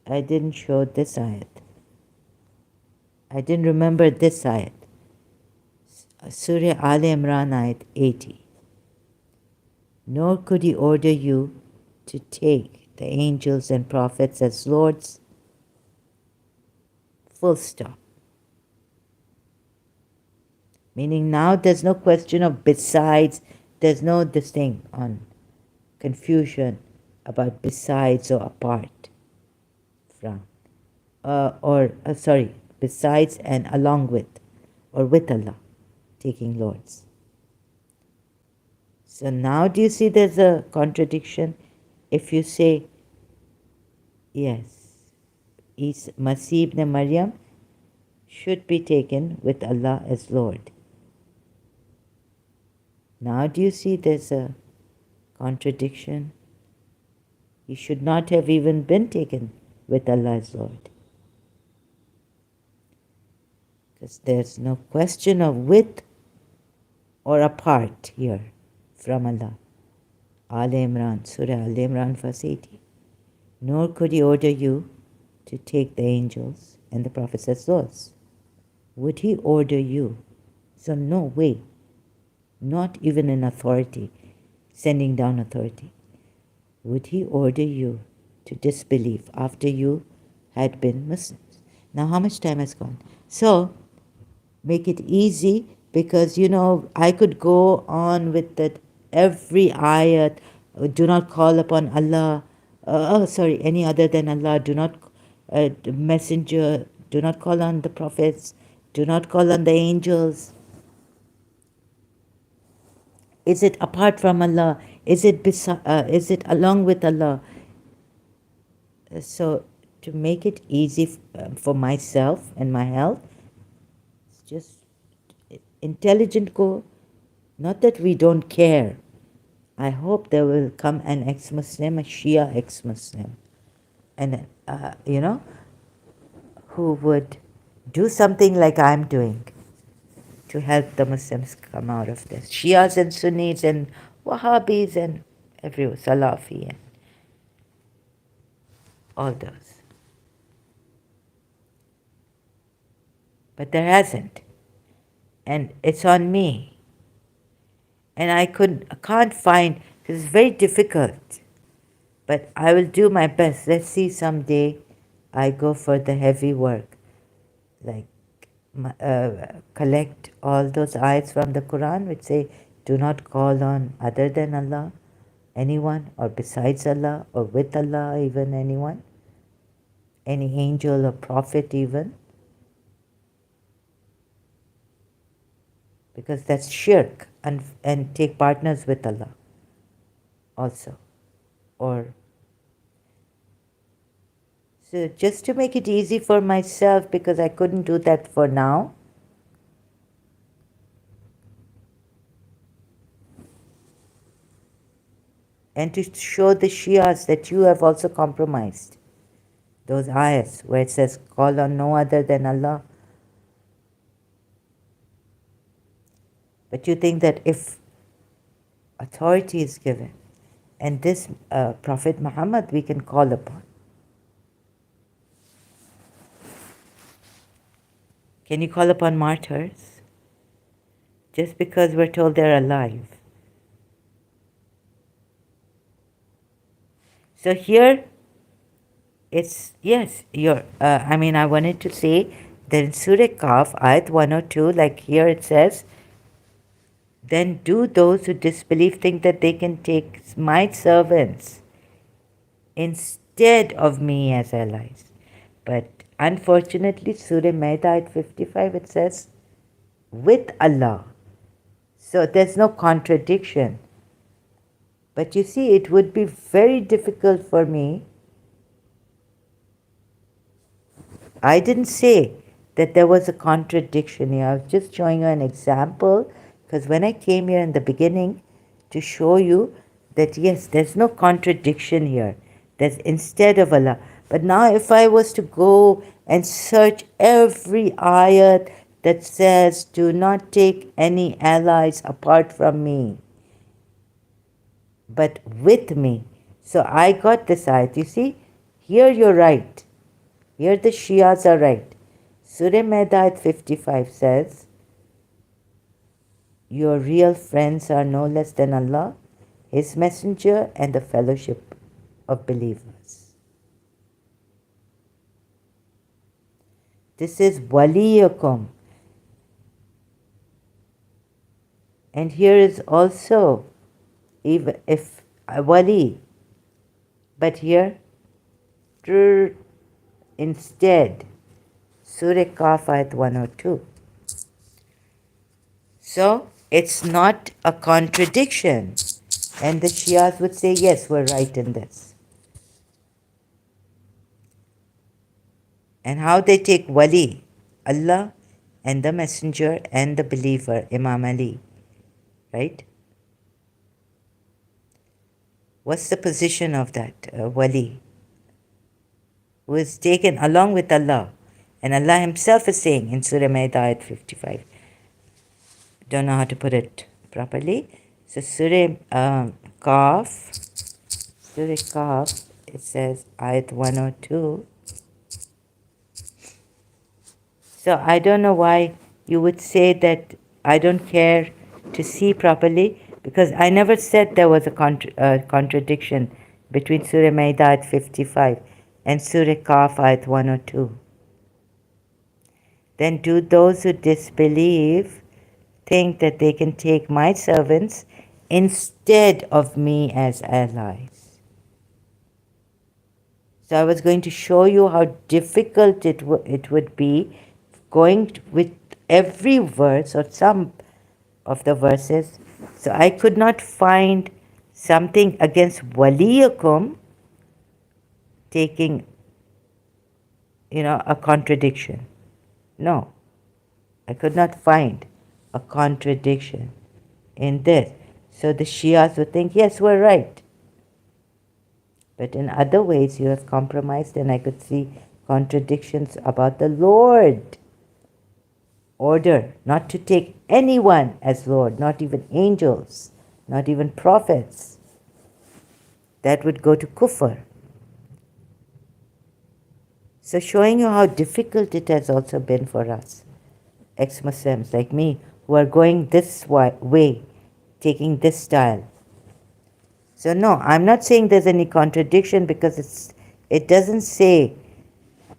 A: I didn't show this ayat. I didn't remember this ayat. Surah Al Imran ayat 80. Nor could he order you to take the angels and prophets as lords. Full stop. Meaning now there's no question of besides, there's no this thing on confusion about besides or apart from. Besides and along with, or with Allah, taking lords. So now do you see there's a contradiction? If you say, yes, Masih ibn Maryam should be taken with Allah as Lord. Now do you see there's a contradiction? He should not have even been taken with Allah as Lord. Because there's no question of with or apart here from Allah. Al Imran, Surah Al Imran, verse 80. Nor could he order you to take the angels and the prophets as lords. Would he order you? So no way, not even in authority, sending down authority. Would he order you to disbelieve after you had been Muslims? Now how much time has gone? So make it easy, because I could go on with that every ayat. Do not call upon Allah, any other than Allah. Do not messenger, do not call on the prophets, do not call on the angels. Is it apart from Allah? Is it along with Allah? So to make it easy for myself and my health, it's just intelligent go. Not that we don't care. I hope there will come an ex-Muslim, a Shia ex-Muslim, and who would do something like I'm doing to help the Muslims come out of this. Shias and Sunnis and Wahhabis and everyone, Salafi and all those. But there hasn't. And it's on me. And I can't find, because it's very difficult. But I will do my best. Let's see someday I go for the heavy work. Like collect all those ayats from the Quran which say, do not call on other than Allah, anyone, or besides Allah, or with Allah, even anyone, any angel or prophet even. Because that's shirk, and take partners with Allah also. So just to make it easy for myself, because I couldn't do that for now, and to show the Shias that you have also compromised those ayahs where it says, call on no other than Allah. But you think that if authority is given, and this Prophet Muhammad we can call upon. Can you call upon martyrs? Just because we're told they're alive. So here, it's, yes, I wanted to say that in Surah Kaf, Ayat 102, like here it says, then do those who disbelieve think that they can take my servants instead of me as allies. But unfortunately, Surah Maida Ayat 55, it says, with Allah. So there's no contradiction. But you see, it would be very difficult for me. I didn't say that there was a contradiction here. I was just showing you an example, because when I came here in the beginning to show you that yes, there's no contradiction here. There's instead of Allah. But now if I was to go and search every ayat that says, do not take any allies apart from me, but with me. So I got this ayat. You see, here you're right. Here the Shias are right. Surah Maida 55 says, your real friends are no less than Allah, His Messenger, and the fellowship of believers. This is waliyakum. And here is also, even if wali, but here, instead, Surah Kaf Ayat 102. So, it's not a contradiction. And the Shias would say, yes, we're right in this. And how they take wali, Allah and the messenger and the believer, Imam Ali, right? What's the position of that wali? Who is taken along with Allah. And Allah Himself is saying in Surah Maida Ayat 55. Don't know how to put it properly. So Surah Kaf, it says Ayat 102. So I don't know why you would say that I don't care to see properly, because I never said there was a contradiction between Surah Maida Ayat 55 and Surah Kaf Ayat 102. Then do those who disbelieve think that they can take my servants instead of me as allies? So I was going to show you how difficult it would be going with every verse or some of the verses. So I could not find something against waliyakum taking, a contradiction. No, I could not find a contradiction in this. So the Shias would think, yes, we're right. But in other ways you have compromised, and I could see contradictions about the Lord. Order not to take anyone as Lord, not even angels, not even prophets. That would go to kufr. So showing you how difficult it has also been for us, ex-Muslims like me, who are going this way, taking this style. So no, I'm not saying there's any contradiction, because it doesn't say,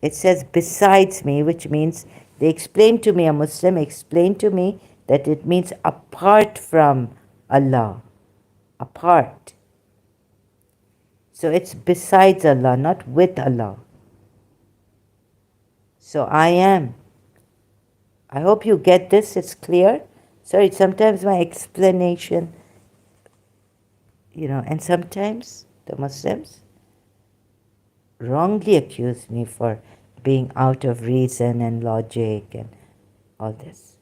A: it says besides me, which means they explained to me, a Muslim explained to me that it means apart from Allah, apart. So it's besides Allah, not with Allah. So I hope you get this, it's clear. Sorry, sometimes my explanation, and sometimes the Muslims wrongly accuse me for being out of reason and logic and all this.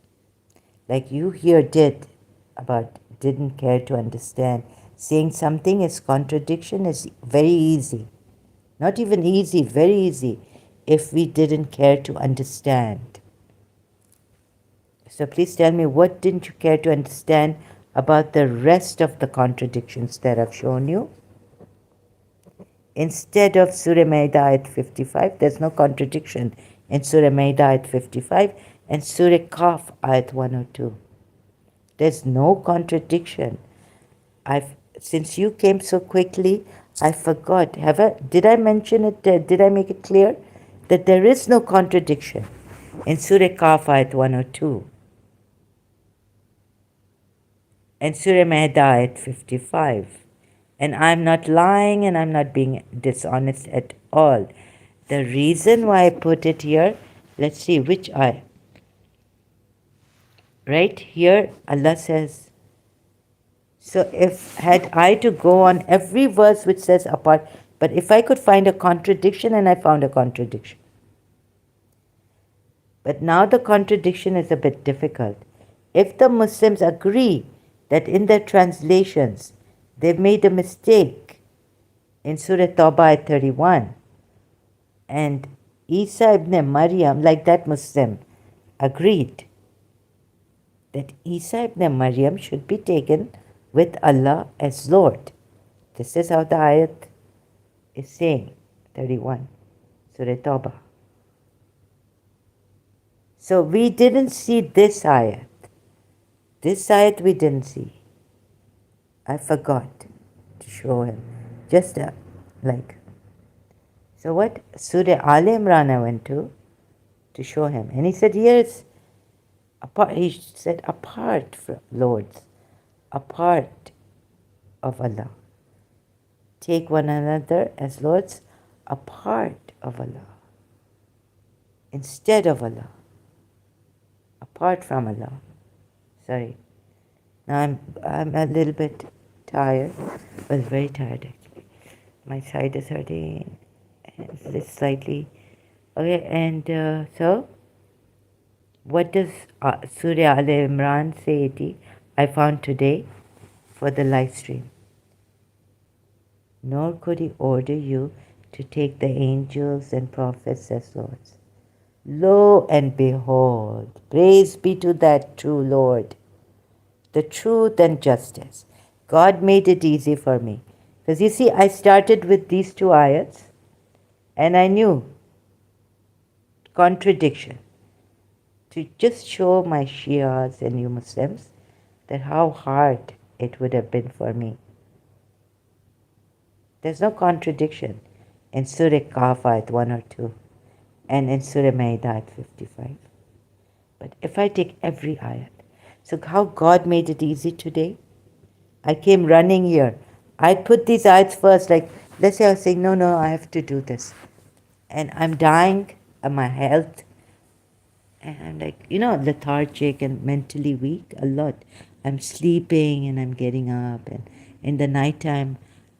A: Like you here didn't care to understand. Saying something is contradiction is very easy. Not even easy, very easy, if we didn't care to understand. So please tell me, what didn't you care to understand about the rest of the contradictions that I've shown you? Instead of Surah Maida ayat 55, there's no contradiction in Surah Maida ayat 55 and Surah Kaf ayat 102. There's no contradiction. Since you came so quickly, I forgot. Did I mention it? Did I make it clear that there is no contradiction in Surah Kaf ayat 102 and Surah Maida ayat 55? And I'm not lying and I'm not being dishonest at all. The reason why I put it here, let's see which ayah. Right here, Allah says, so if had I to go on every verse which says apart, but if I could find a contradiction, and I found a contradiction. But now the contradiction is a bit difficult. If the Muslims agree that in their translations they've made a mistake in Surah Tawbah at 31, and Isa ibn Maryam, like that Muslim, agreed that Isa ibn Maryam should be taken with Allah as Lord. This is how the ayat is saying, 31, Surah Tawbah. So we didn't see this ayat. This ayat we didn't see. I forgot to show him. Just like. So what? Surah Al Imran I went to show him. And he said, yes, apart. He said, apart from lords, apart of Allah. Take one another as lords apart of Allah. Instead of Allah. Apart from Allah. Sorry. Now I'm a little bit tired. Well, very tired actually. My side is hurting. It's slightly. Okay, and so what does Surah Al Imran say? 80 I found today for the live stream. Nor could he order you to take the angels and prophets as lords. Lo and behold, praise be to that true Lord, the truth and justice. God made it easy for me. Because you see, I started with these two ayats and I knew contradiction. To just show my Shias and you Muslims that how hard it would have been for me. There's no contradiction in Surah Kaf ayat 1 or 2 and in Surah Maida ayat 55. But if I take every ayat, so how God made it easy today? I came running here. I put these ayats first, like, let's say I was saying, no, I have to do this. And I'm dying of my health. And I'm like, lethargic and mentally weak a lot. I'm sleeping and I'm getting up. And in the nighttime,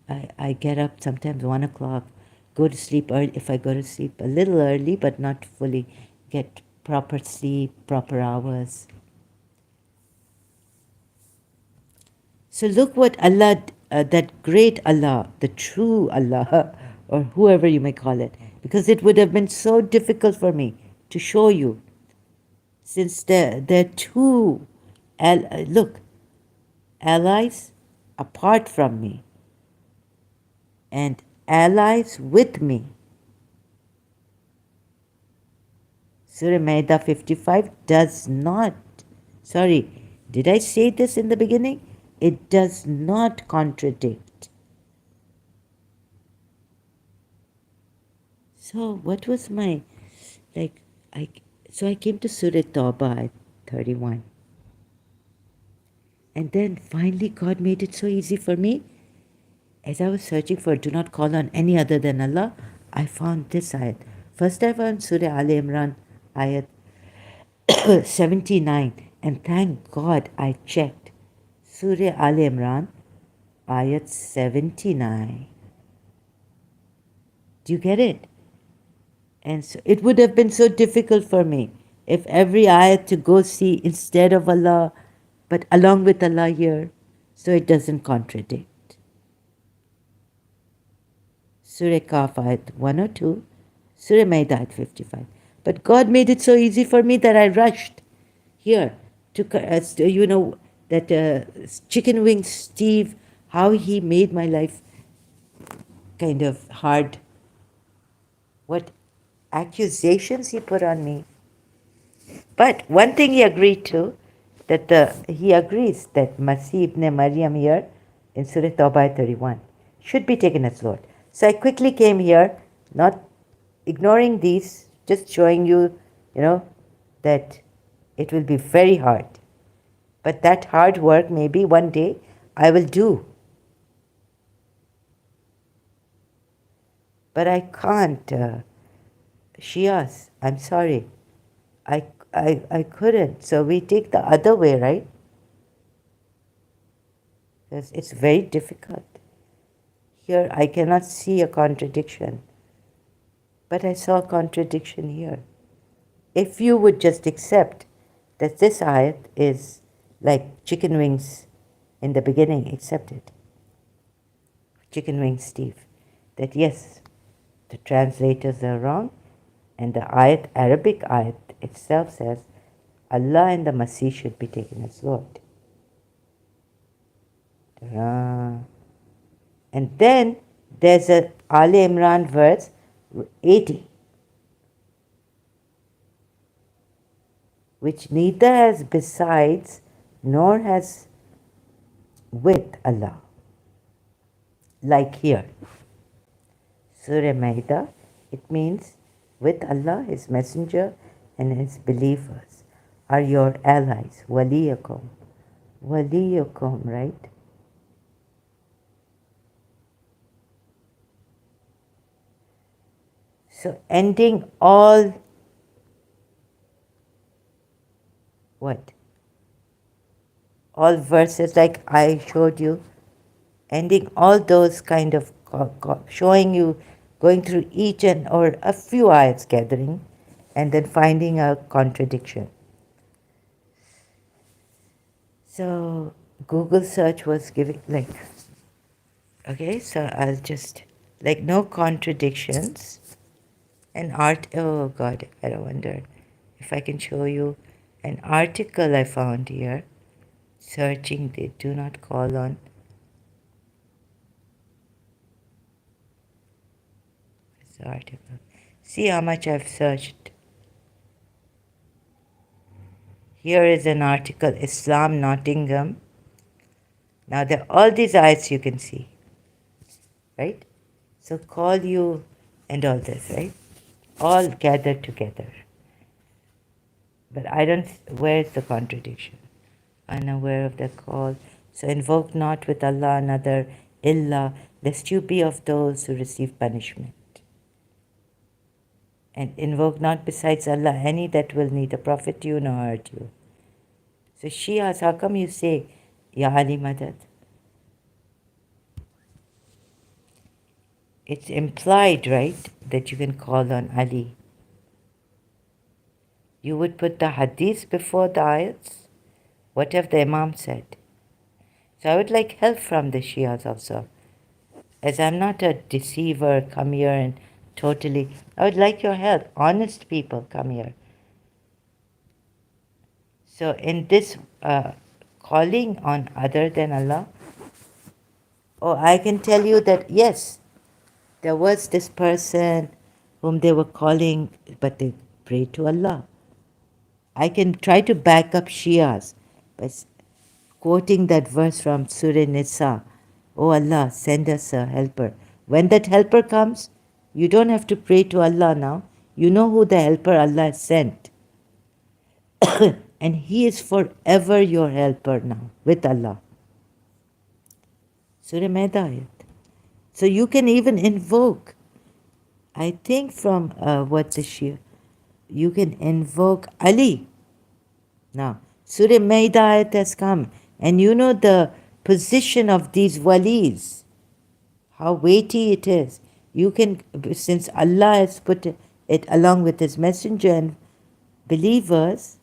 A: I get up sometimes 1 o'clock, go to sleep early. If I go to sleep a little early, but not fully, get proper sleep, proper hours. So look what Allah, that great Allah, the true Allah, or whoever you may call it, because it would have been so difficult for me to show you, since they're two, look, allies apart from me and allies with me. Surah Maida 55 does not, sorry, did I say this in the beginning? It does not contradict. So what was my, so I came to Surah Tawbah at 31. And then finally God made it so easy for me. As I was searching for do not call on any other than Allah, I found this ayat. First I found Surah Al Imran ayat 79. And thank God I checked. Surah Al Imran ayat 79. Do you get it? And so it would have been so difficult for me if every ayat to go see instead of Allah, but along with Allah here, so it doesn't contradict. Surah Kaf ayat 102, Surah Maida ayat 55. But God made it so easy for me that I rushed. here that chicken wing Steve, how he made my life kind of hard, what accusations he put on me. But one thing he agreed to, that he agrees that Masih ibn Maryam here in Surah Tawbah 31 should be taken as Lord. So I quickly came here, not ignoring these, just showing you, that it will be very hard. But that hard work maybe one day I will do. But I can't. Shias, I'm sorry. I couldn't. So we take the other way, right? Because it's very difficult. Here I cannot see a contradiction. But I saw a contradiction here. If you would just accept that this ayat is like chicken wings in the beginning, accept it. Chicken wings, Steve. That yes, the translators are wrong, and the ayat, Arabic ayat itself says Allah and the Masih should be taken as Lord. Ta-da. And then there's a Ali Imran verse 80, which neither has besides nor has with Allah. Like here, Surah Maida, it means with Allah, His Messenger, and His believers are your allies. Waliyakum. Waliyakum, right? So ending all what? All verses like I showed you, ending all those kind of showing you, going through each and or a few ayats gathering, and then finding a contradiction. So Google search was giving okay, so I'll just no contradictions. Oh God, I wonder if I can show you an article I found here. Searching, they do not call on. This article. See how much I've searched. Here is an article, Islam Nottingham. Now there are all these ayats you can see, right? So call you and all this, right? All gathered together. But I don't, where's the contradiction? Unaware of the call. So invoke not with Allah another illa, lest you be of those who receive punishment. And invoke not besides Allah any that will neither profit you nor hurt you. So she asks, how come you say, Ya Ali Madad? It's implied, right, that you can call on Ali. You would put the hadith before the ayats? What have the Imam said? So I would like help from the Shias also. As I'm not a deceiver, come here and totally, I would like your help. Honest people, come here. So in this calling on other than Allah, I can tell you that yes, there was this person whom they were calling, but they prayed to Allah. I can try to back up Shias by quoting that verse from Surah Nisa. Oh Allah, send us a helper. When that helper comes, you don't have to pray to Allah now. You know who the helper Allah has sent. And He is forever your helper now with Allah. Surah Maida. So you can even invoke, I think from what the Shia, you can invoke Ali. Now, Surah Maida has come, and you know the position of these walis, how weighty it is. You can, since Allah has put it along with His Messenger and believers,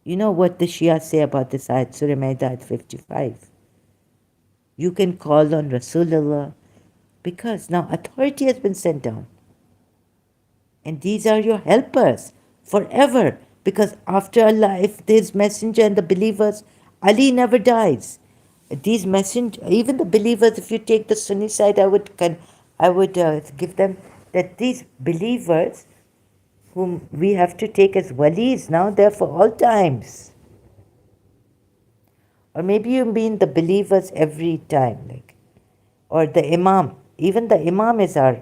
A: you know what the Shia say about this ayat, Surah Maida 55. You can call on Rasulullah because now authority has been sent down. And these are your helpers forever. Because after our life, there's messenger and the believers. Ali never dies. These messenger, even the believers, if you take the Sunni side, I would give them that these believers whom we have to take as walis now, they're for all times. Or maybe you mean the believers every time, like, or the imam. Even the imam is our,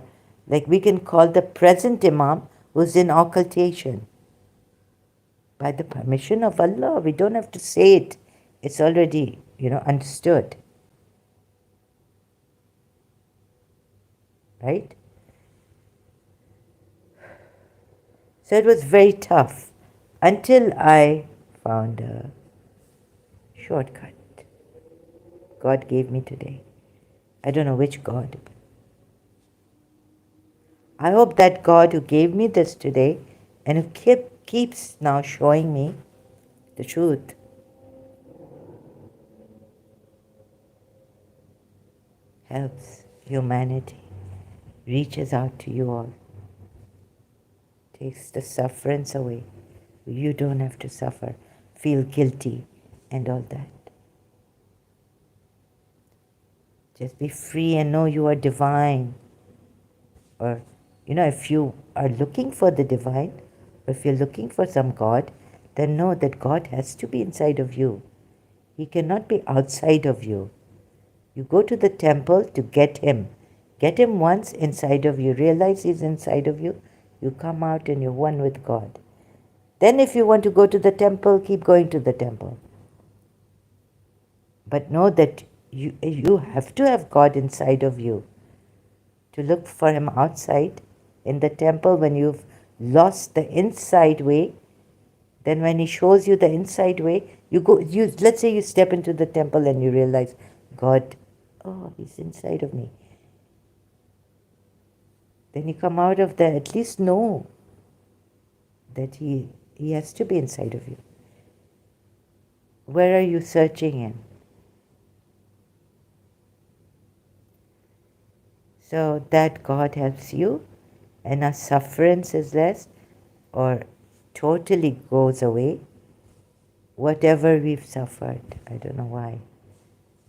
A: like we can call the present imam who's in occultation. By the permission of Allah, we don't have to say it. It's already, understood. Right? So it was very tough until I found a shortcut God gave me today. I don't know which God. I hope that God who gave me this today and who keeps now showing me the truth helps humanity, reaches out to you all, takes the sufferance away. You don't have to suffer, feel guilty, and all that. Just be free and know you are divine. Or, if you are looking for the divine, or if you're looking for some God, then know that God has to be inside of you. He cannot be outside of you. You go to the temple to get Him. Get Him once inside of you. Realize He's inside of you. You come out and you're one with God. Then if you want to go to the temple, keep going to the temple. But know that you have to have God inside of you. To look for Him outside in the temple when you've lost the inside way, then when He shows you the inside way, let's say you step into the temple and you realize, God, oh, He's inside of me. Then you come out of there, at least know that He has to be inside of you. Where are you searching Him? So that God helps you and our sufferance is less or totally goes away. Whatever we've suffered, I don't know why,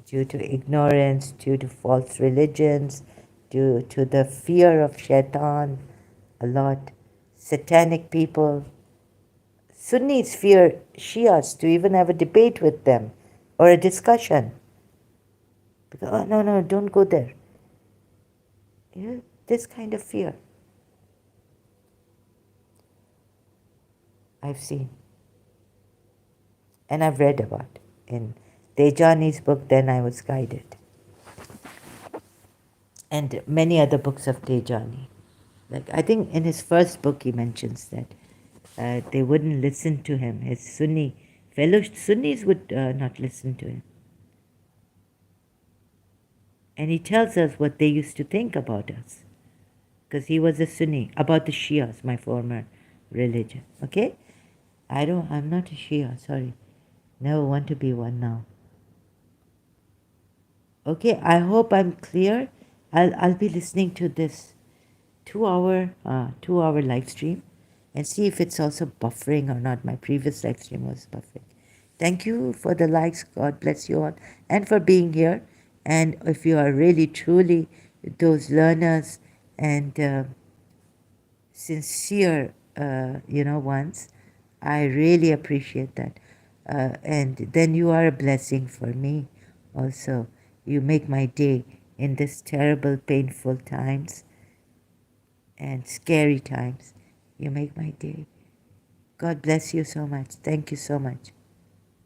A: due to ignorance, due to false religions, due to the fear of shaitan, a lot, satanic people. Sunnis fear Shias to even have a debate with them or a discussion. Because, oh, no, don't go there. This kind of fear I've seen. And I've read about in Tejani's book, Then I Was Guided. And many other books of Tejani. Like, I think in his first book he mentions that they wouldn't listen to him. His fellow Sunnis would not listen to him. And he tells us what they used to think about us. Because he was a Sunni, about the Shias, my former religion. Okay? I'm not a Shia, sorry. Never want to be one now. Okay, I hope I'm clear. I'll be listening to this 2-hour live stream and see if it's also buffering or not. My previous live stream was buffering. Thank you for the likes. God bless you all and for being here. And if you are really truly those learners and sincere, ones, I really appreciate that. And then you are a blessing for me also. You make my day in this terrible, painful times and scary times. You make my day. God bless you so much. Thank you so much.